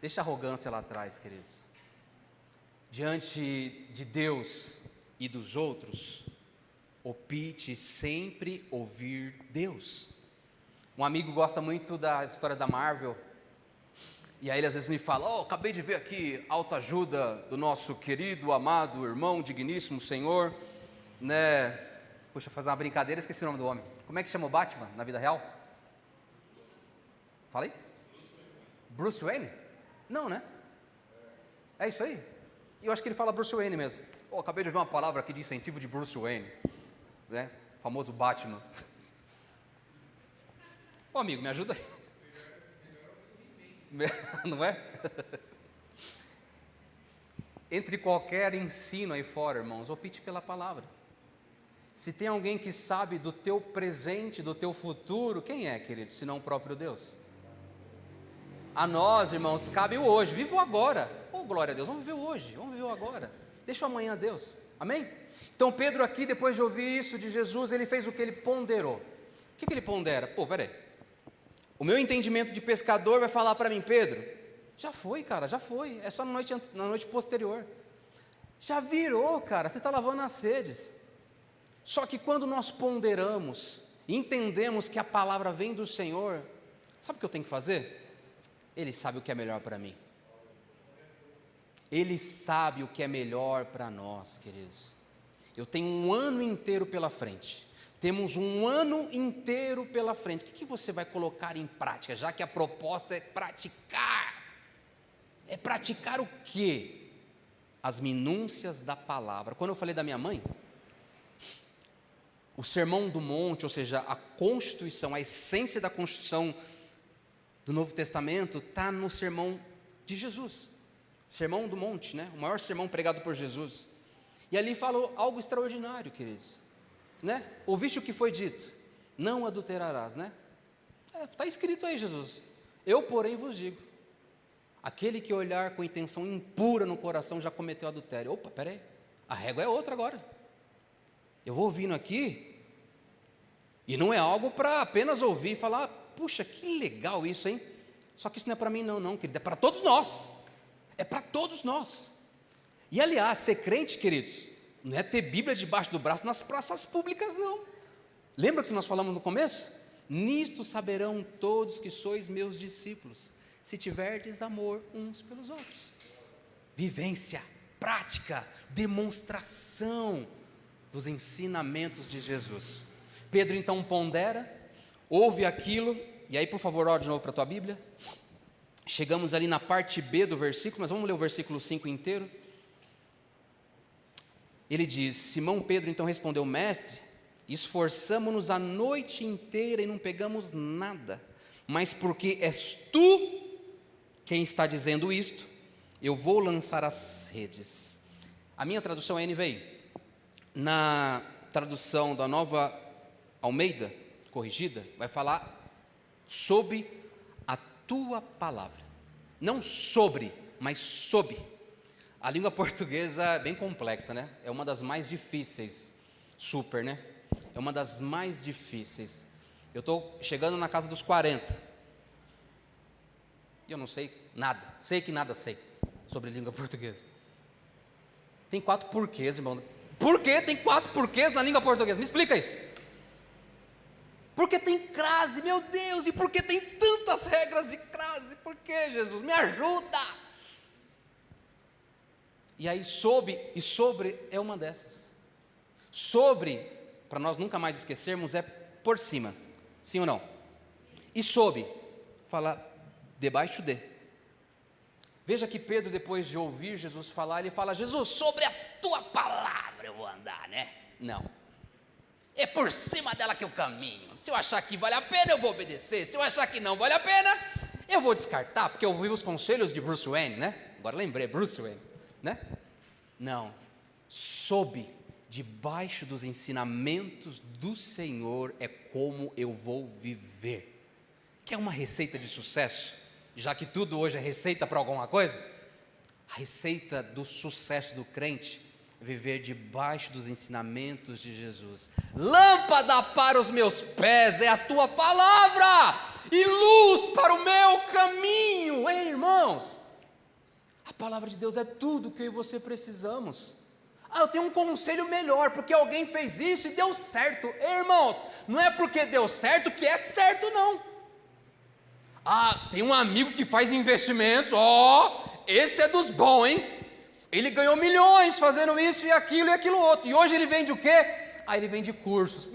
Deixa a arrogância lá atrás, queridos. Diante de Deus e dos outros, opte sempre ouvir Deus. Um amigo gosta muito da história da Marvel, e aí ele às vezes me fala: acabei de ver aqui autoajuda do nosso querido, amado irmão, digníssimo Senhor, né? Puxa, fazer uma brincadeira, esqueci o nome do homem. Como é que chama o Batman na vida real? Fala aí. Bruce Wayne? Não, né? É isso aí? Eu acho que ele fala Bruce Wayne mesmo. Acabei de ver uma palavra aqui de incentivo de Bruce Wayne, né? O famoso Batman. Amigo, me ajuda aí. Não é? Entre qualquer ensino aí fora, irmãos, opte pela palavra. Se tem alguém que sabe do teu presente, do teu futuro, quem é, querido, senão o próprio Deus? A nós, irmãos, cabe o hoje, viva o agora. Glória a Deus, vamos viver o hoje, vamos viver o agora. Deixa o amanhã a Deus, amém? Então Pedro aqui, depois de ouvir isso de Jesus, ele fez o que? Ele ponderou. O que ele pondera? Peraí, o meu entendimento de pescador vai falar para mim: Pedro, já foi, cara, já foi, é só na noite posterior. Já virou, cara, você está lavando as redes. Só que quando nós ponderamos, entendemos que a palavra vem do Senhor, sabe o que eu tenho que fazer? Ele sabe o que é melhor para mim. Ele sabe o que é melhor para nós, queridos. Eu tenho um ano inteiro pela frente. Temos um ano inteiro pela frente. O que você vai colocar em prática? Já que a proposta é praticar. É praticar o quê? As minúcias da palavra. Quando eu falei da minha mãe, o Sermão do Monte, ou seja, a constituição, a essência da constituição do Novo Testamento está no sermão de Jesus. Sermão do Monte, né? O maior sermão pregado por Jesus. E ali falou algo extraordinário, queridos, né? Ouviste o que foi dito? Não adulterarás, né? Está escrito aí, Jesus. Eu, porém, vos digo: aquele que olhar com intenção impura no coração já cometeu adultério. Peraí, a régua é outra agora. Eu vou ouvindo aqui, e não é algo para apenas ouvir e falar: puxa, que legal isso, hein? Só que isso não é para mim não, querido, é para todos nós. É para todos nós. E aliás, ser crente, queridos, não é ter Bíblia debaixo do braço nas praças públicas, não. Lembra que nós falamos no começo? Nisto saberão todos que sois meus discípulos, se tiverdes amor uns pelos outros. Vivência, prática, demonstração dos ensinamentos de Jesus. Pedro então pondera, ouve aquilo, e aí por favor, olha de novo para a tua Bíblia. Chegamos ali na parte B do versículo, mas vamos ler o versículo 5 inteiro. Ele diz: Simão Pedro então respondeu: mestre, esforçamo-nos a noite inteira e não pegamos nada, mas porque és tu quem está dizendo isto, eu vou lançar as redes. A minha tradução é NVI. Na tradução da Nova Almeida, corrigida, vai falar sob a tua palavra. Não sobre, mas sob. A língua portuguesa é bem complexa, né? É uma das mais difíceis, super, né? É uma das mais difíceis. Eu estou chegando na casa dos 40. E eu não sei nada, sei que nada sei sobre língua portuguesa. Tem 4 porquês, irmão. Por que tem 4 porquês na língua portuguesa? Me explica isso. Por que tem crase, meu Deus? E por que tem tantas regras de crase? Por que, Jesus? Me ajuda! E aí, sob e sobre é uma dessas. Sobre, para nós nunca mais esquecermos, é por cima. Sim ou não? E sob, fala debaixo de. Veja que Pedro, depois de ouvir Jesus falar, ele fala: Jesus, sobre a tua palavra eu vou andar, né? Não. É por cima dela que eu caminho. Se eu achar que vale a pena, eu vou obedecer. Se eu achar que não vale a pena, eu vou descartar, porque eu ouvi os conselhos de Bruce Wayne, né? Agora lembrei, Bruce Wayne, né? Não. Sob, debaixo dos ensinamentos do Senhor é como eu vou viver. Quer uma receita de sucesso? Já que tudo hoje é receita para alguma coisa? A receita do sucesso do crente é viver debaixo dos ensinamentos de Jesus. Lâmpada para os meus pés é a tua palavra, e luz para o meu caminho. Ei, irmãos, a palavra de Deus é tudo que eu e você precisamos. Eu tenho um conselho melhor, porque alguém fez isso e deu certo. Ei, irmãos, não é porque deu certo que é certo, não. Tem um amigo que faz investimentos, esse é dos bons, hein? Ele ganhou milhões fazendo isso e aquilo outro, e hoje ele vende o quê? Ele vende cursos.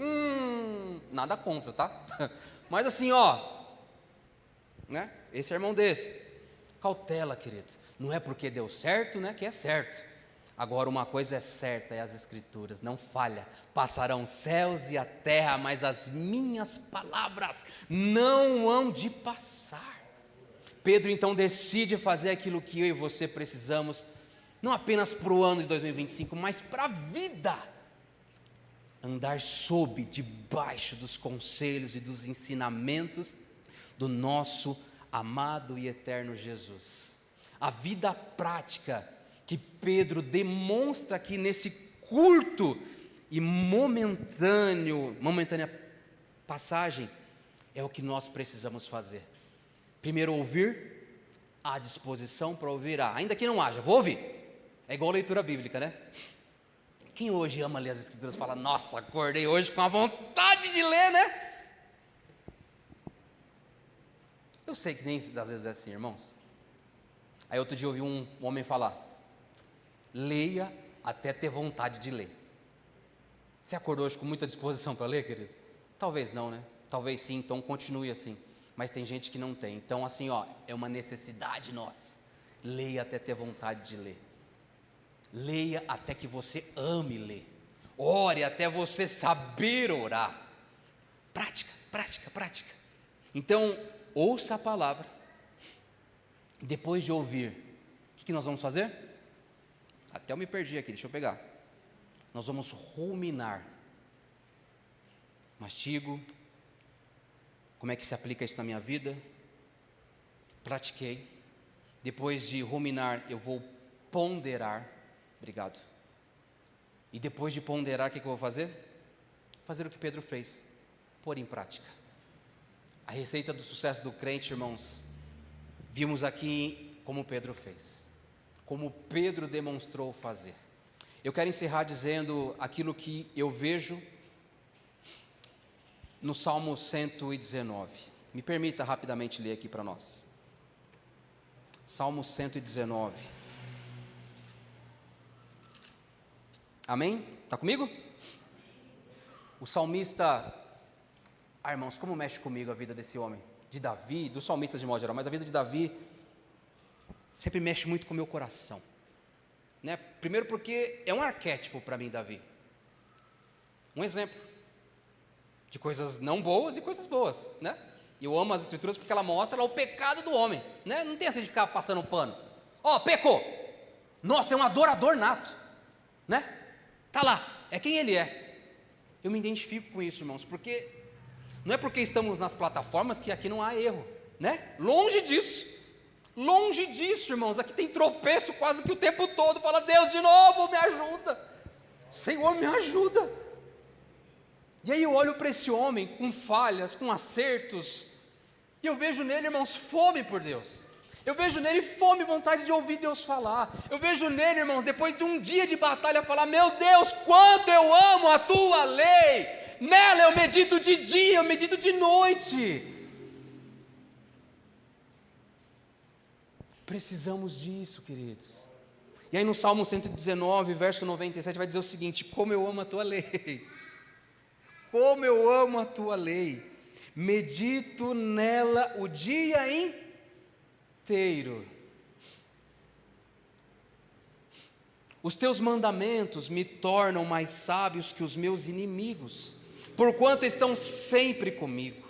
Nada contra, tá? Mas assim, né? Esse é irmão desse. Cautela, querido, não é porque deu certo, né, que é certo. Agora, uma coisa é certa, é as Escrituras, não falha. Passarão os céus e a terra, mas as minhas palavras não hão de passar. Pedro então decide fazer aquilo que eu e você precisamos, não apenas para o ano de 2025, mas para a vida. Andar sob, debaixo dos conselhos e dos ensinamentos do nosso amado e eterno Jesus. A vida prática que Pedro demonstra aqui nesse curto e momentânea passagem, é o que nós precisamos fazer. Primeiro ouvir, à disposição para ouvir, ainda que não haja, vou ouvir. É igual leitura bíblica, né? Quem hoje ama ler as Escrituras fala: nossa, acordei hoje com a vontade de ler, né? Eu sei que nem às vezes é assim, irmãos. Aí outro dia eu ouvi um homem falar: leia até ter vontade de ler. Você acordou hoje com muita disposição para ler, querido? Talvez não, né? Talvez sim, então continue assim. Mas tem gente que não tem. Então assim, é uma necessidade nossa. Leia até ter vontade de ler. Leia até que você ame ler. Ore até você saber orar. Prática, prática, prática. Então, ouça a palavra. Depois de ouvir, o que nós vamos fazer? Até eu me perdi aqui, deixa eu pegar. Nós vamos ruminar. Mastigo. Como é que se aplica isso na minha vida? Pratiquei. Depois de ruminar, eu vou ponderar. Obrigado. E depois de ponderar, o que eu vou fazer? Fazer o que Pedro fez. Pôr em prática. A receita do sucesso do crente, irmãos, vimos aqui como Pedro fez. Como Pedro demonstrou fazer. Eu quero encerrar dizendo aquilo que eu vejo no Salmo 119. Me permita rapidamente ler aqui para nós. Salmo 119. Amém? Está comigo? O salmista, irmãos, como mexe comigo a vida desse homem? De Davi, dos salmistas de modo geral, mas a vida de Davi sempre mexe muito com o meu coração, né? Primeiro porque é um arquétipo para mim, Davi, um exemplo de coisas não boas e coisas boas, né? E eu amo as Escrituras porque ela mostra lá o pecado do homem, né? Não tem assim de ficar passando pano. Pecou, nossa, é um adorador nato, né? Tá lá, é quem Ele é. Eu me identifico com isso, irmãos, porque não é porque estamos nas plataformas que aqui não há erro, né? Longe disso, irmãos. Aqui tem tropeço quase que o tempo todo. Fala, Deus, de novo, me ajuda. Senhor, me ajuda. E aí eu olho para esse homem com falhas, com acertos, e eu vejo nele, irmãos, fome por Deus. Eu vejo nele fome e vontade de ouvir Deus falar. Eu vejo nele, irmãos, depois de um dia de batalha, falar, meu Deus, quanto eu amo a tua lei. Nela eu medito de dia, eu medito de noite. Precisamos disso, queridos. E aí no Salmo 119, verso 97, vai dizer o seguinte: como eu amo a tua lei. Como eu amo a tua lei. Medito nela o dia inteiro. Os teus mandamentos me tornam mais sábios que os meus inimigos, porquanto estão sempre comigo.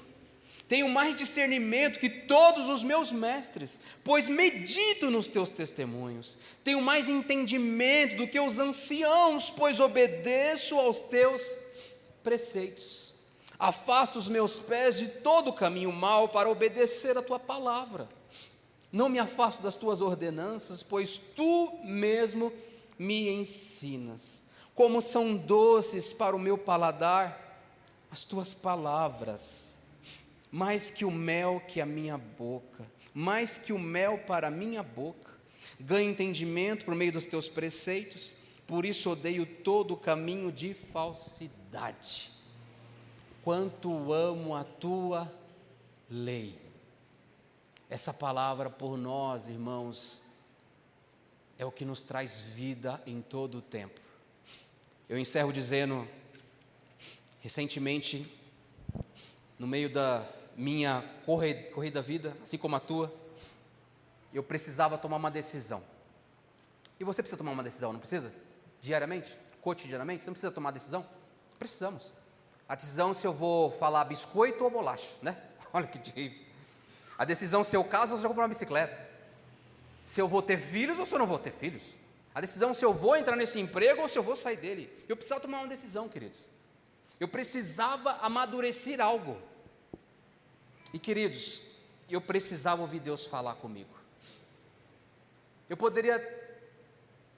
Tenho mais discernimento que todos os meus mestres, pois medito nos teus testemunhos. Tenho mais entendimento do que os anciãos, pois obedeço aos teus preceitos. Afasta os meus pés de todo caminho mau para obedecer a tua palavra. Não me afasto das tuas ordenanças, pois tu mesmo me ensinas. Como são doces para o meu paladar as tuas palavras, mais que o mel que a minha boca, mais que o mel para a minha boca. Ganho entendimento por meio dos teus preceitos, por isso odeio todo o caminho de falsidade. Quanto amo a tua lei. Essa palavra por nós, irmãos, é o que nos traz vida em todo o tempo. Eu encerro dizendo, recentemente, no meio da minha corrida vida, assim como a tua, eu precisava tomar uma decisão. E você precisa tomar uma decisão, não precisa? Diariamente, cotidianamente, você não precisa tomar decisão? Precisamos. A decisão se eu vou falar biscoito ou bolacha, né? Olha que terrível. A decisão se eu caso ou se eu comprar uma bicicleta. Se eu vou ter filhos ou se eu não vou ter filhos. A decisão se eu vou entrar nesse emprego ou se eu vou sair dele. Eu precisava tomar uma decisão, queridos. Eu precisava amadurecer algo. E queridos, eu precisava ouvir Deus falar comigo. Eu poderia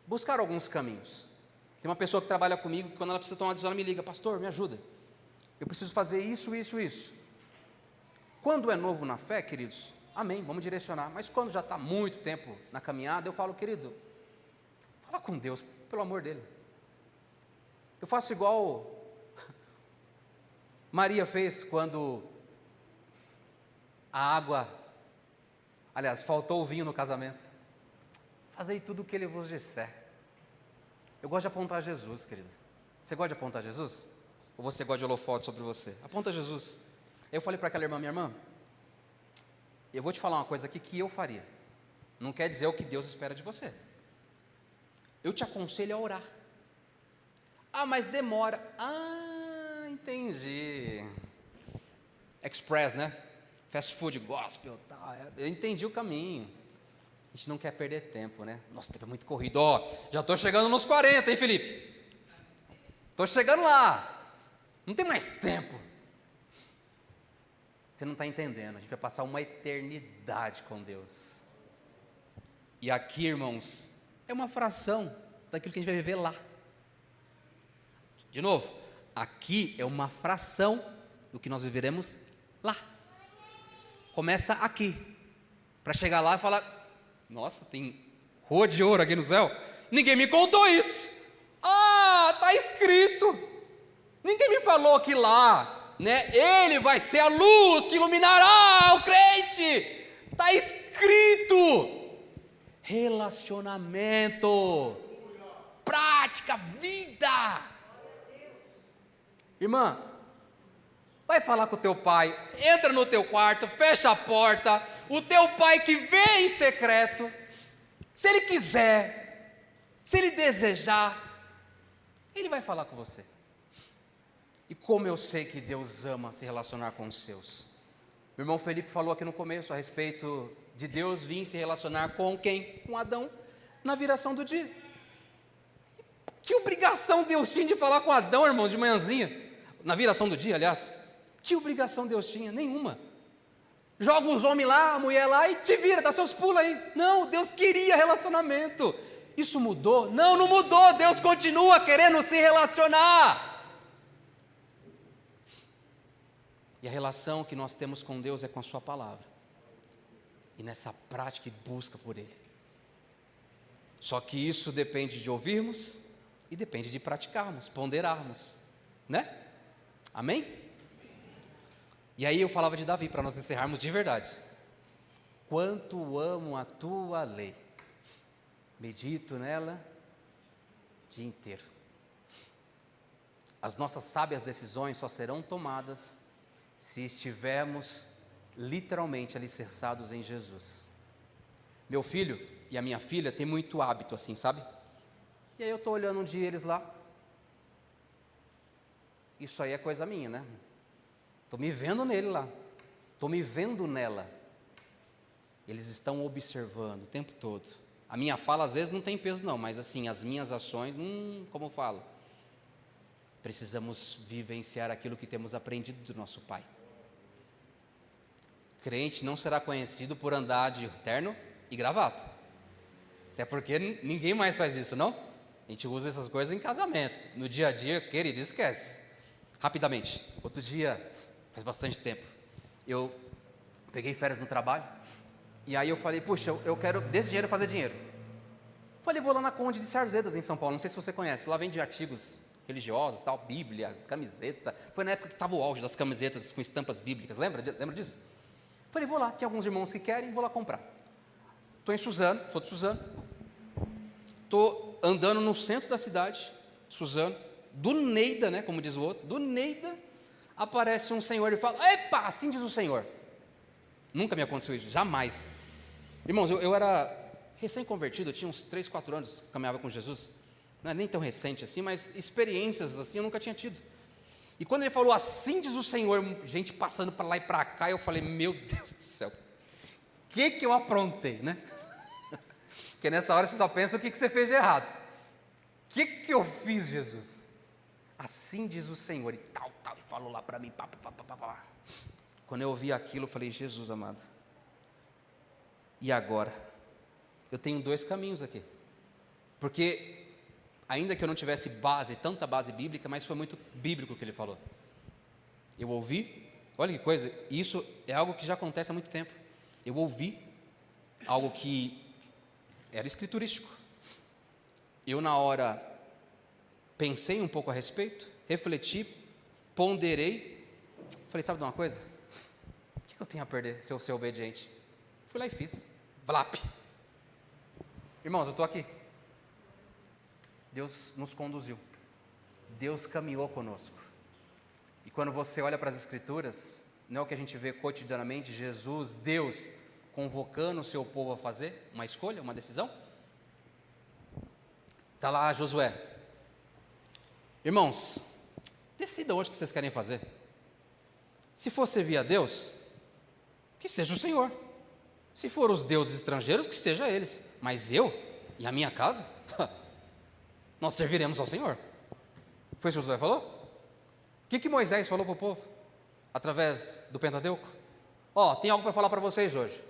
buscar alguns caminhos. Tem uma pessoa que trabalha comigo, que quando ela precisa tomar uma decisão, ela me liga, pastor, me ajuda. Eu preciso fazer isso, isso, isso. Quando é novo na fé, queridos, amém, vamos direcionar. Mas quando já está muito tempo na caminhada, eu falo, querido, fala com Deus, pelo amor dele. Eu faço igual Maria fez quando a água, aliás, faltou o vinho no casamento. Fazei tudo o que ele vos disser. Eu gosto de apontar Jesus, querido. Você gosta de apontar Jesus? Ou você gosta de holofote sobre você? Aponta Jesus. Eu falei para aquela irmã, minha irmã, eu vou te falar uma coisa aqui que eu faria. Não quer dizer o que Deus espera de você. Eu te aconselho a orar. Ah, mas demora. Ah, entendi. Express, né? Fast food, gospel, tal. Eu entendi o caminho. A gente não quer perder tempo, né? Nossa, o tempo é muito corrido. Ó, já estou chegando nos 40, hein, Felipe? Estou chegando lá. Não tem mais tempo. Você não está entendendo. A gente vai passar uma eternidade com Deus. E aqui, irmãos, é uma fração daquilo que a gente vai viver lá. De novo, aqui é uma fração do que nós viveremos lá. Começa aqui, para chegar lá e falar, nossa, tem rua de ouro aqui no céu? Ninguém me contou isso. Ah, está escrito. Ninguém me falou que lá, né, ele vai ser a luz que iluminará o crente. Está escrito. Relacionamento, prática, vida. Irmã, vai falar com o teu pai, entra no teu quarto, fecha a porta, o teu pai que vê em secreto, se ele quiser, se ele desejar, ele vai falar com você. E como eu sei que Deus ama se relacionar com os seus. Meu irmão Felipe falou aqui no começo a respeito de Deus vir se relacionar com quem? Com Adão, na viração do dia. Que obrigação Deus tinha de falar com Adão, irmãos, de manhãzinha? Na viração do dia, aliás. Que obrigação Deus tinha? Nenhuma. Joga os homens lá, a mulher lá e te vira, dá seus pulos aí. Não, Deus queria relacionamento. Isso mudou? Não, não mudou. Deus continua querendo se relacionar. E a relação que nós temos com Deus é com a sua palavra. E nessa prática e busca por Ele. Só que isso depende de ouvirmos e depende de praticarmos, ponderarmos, né? Amém? E aí eu falava de Davi, para nós encerrarmos de verdade. Quanto amo a tua lei, medito nela o dia inteiro. As nossas sábias decisões só serão tomadas se estivermos literalmente alicerçados em Jesus. Meu filho e a minha filha têm muito hábito assim, sabe? E aí eu estou olhando um dia eles lá. Isso aí é coisa minha, né? Estou me vendo nele lá. Estou me vendo nela. Eles estão observando o tempo todo. A minha fala às vezes não tem peso não, mas assim, as minhas ações, como eu falo? Precisamos vivenciar aquilo que temos aprendido do nosso Pai. Crente não será conhecido por andar de terno e gravata. Até porque ninguém mais faz isso, não? A gente usa essas coisas em casamento. No dia a dia, querido, esquece. Rapidamente, outro dia, faz bastante tempo, eu peguei férias no trabalho, e aí eu falei, puxa, eu quero desse dinheiro fazer dinheiro. Falei, vou lá na Conde de Sarzedas, em São Paulo, não sei se você conhece, lá vende artigos religiosos, tal, Bíblia, camiseta. Foi na época que estava o auge das camisetas com estampas bíblicas, lembra disso? Falei, vou lá, tem alguns irmãos que querem, vou lá comprar. Estou em Suzano, sou de Suzano, estou andando no centro da cidade, Suzano, do Neida, né, como diz o outro, do Neida, aparece um senhor e fala, epa, assim diz o Senhor. Nunca me aconteceu isso, jamais. Irmãos, eu era recém-convertido, eu tinha uns 3, 4 anos que caminhava com Jesus, não é nem tão recente assim, mas experiências assim eu nunca tinha tido. E quando ele falou, assim diz o Senhor, gente passando para lá e para cá, eu falei, meu Deus do céu, o que eu aprontei, né? Porque nessa hora você só pensa o que você fez de errado. O que eu fiz, Jesus? Assim diz o Senhor, e tal, e falou lá para mim, pá. Quando eu ouvi aquilo, eu falei, Jesus amado, e agora? Eu tenho 2 caminhos aqui, porque, ainda que eu não tivesse tanta base bíblica, mas foi muito bíblico o que ele falou. Eu ouvi, olha que coisa, isso é algo que já acontece há muito tempo, eu ouvi algo que era escriturístico, eu na hora pensei um pouco a respeito, refleti, ponderei, falei, sabe de uma coisa? O que eu tenho a perder se eu ser obediente? Fui lá e fiz, vlap. Irmãos, eu estou aqui. Deus nos conduziu. Deus caminhou conosco. E quando você olha para as Escrituras, não é o que a gente vê cotidianamente, Jesus, Deus, convocando o seu povo a fazer uma escolha, uma decisão? Está lá Josué. Irmãos, decidam hoje o que vocês querem fazer. Se for servir a Deus, que seja o Senhor. Se for os deuses estrangeiros, que seja eles. Mas eu e a minha casa, nós serviremos ao Senhor. Foi isso que Josué falou? O que Moisés falou para o povo? Através do Pentateuco? Tem algo para falar para vocês hoje.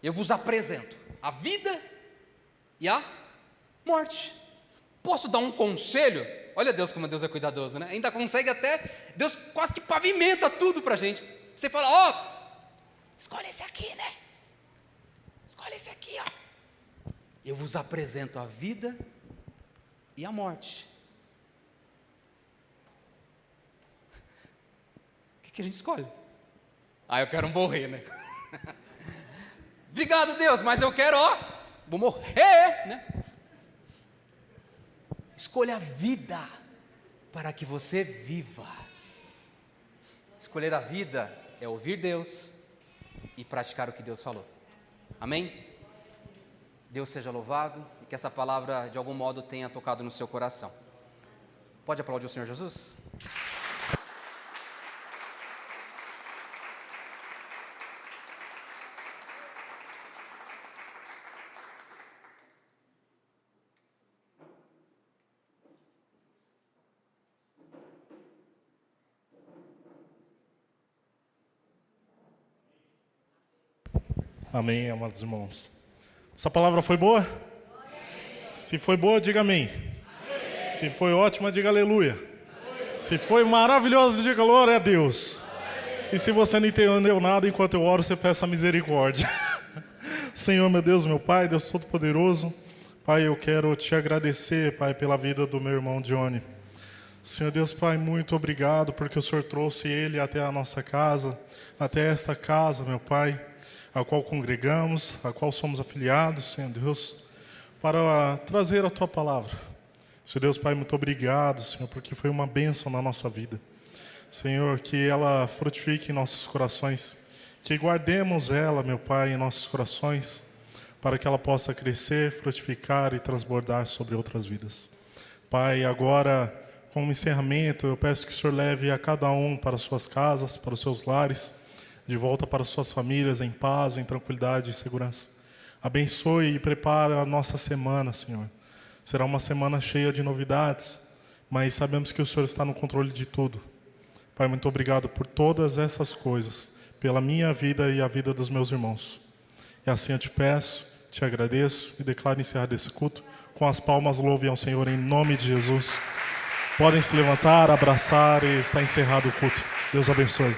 Eu vos apresento a vida e a morte. Posso dar um conselho? Olha Deus como Deus é cuidadoso, né? Ainda consegue até, Deus quase que pavimenta tudo para a gente. Você fala, escolhe esse aqui, né? Escolhe esse aqui, Eu vos apresento a vida e a morte. O que a gente escolhe? Eu quero morrer, né? Obrigado, Deus, mas eu quero, vou morrer, né? Escolha a vida para que você viva. Escolher a vida é ouvir Deus e praticar o que Deus falou. Amém? Deus seja louvado e que essa palavra de algum modo tenha tocado no seu coração. Pode aplaudir o Senhor Jesus? Amém, amados irmãos. Essa palavra foi boa? Amém. Se foi boa, diga amém. Amém. Se foi ótima, diga aleluia. Amém. Se foi maravilhosa, diga glória a Deus. Amém. E se você não entendeu nada enquanto eu oro, você peça misericórdia. Senhor, meu Deus, meu Pai, Deus Todo-Poderoso, Pai, eu quero te agradecer, Pai, pela vida do meu irmão Johnny. Senhor Deus, Pai, muito obrigado porque o Senhor trouxe ele até a nossa casa, até esta casa, meu Pai, a qual congregamos, a qual somos afiliados, Senhor Deus, para trazer a Tua palavra. Senhor Deus, Pai, muito obrigado, Senhor, porque foi uma bênção na nossa vida. Senhor, que ela frutifique em nossos corações, que guardemos ela, meu Pai, em nossos corações, para que ela possa crescer, frutificar e transbordar sobre outras vidas. Pai, agora, como encerramento, eu peço que o Senhor leve a cada um para suas casas, para os seus lares, de volta para suas famílias, em paz, em tranquilidade e segurança. Abençoe e prepare a nossa semana, Senhor. Será uma semana cheia de novidades, mas sabemos que o Senhor está no controle de tudo. Pai, muito obrigado por todas essas coisas, pela minha vida e a vida dos meus irmãos. E assim eu te peço, te agradeço e declaro encerrado esse culto. Com as palmas, louve ao Senhor em nome de Jesus. Podem se levantar, abraçar e está encerrado o culto. Deus abençoe.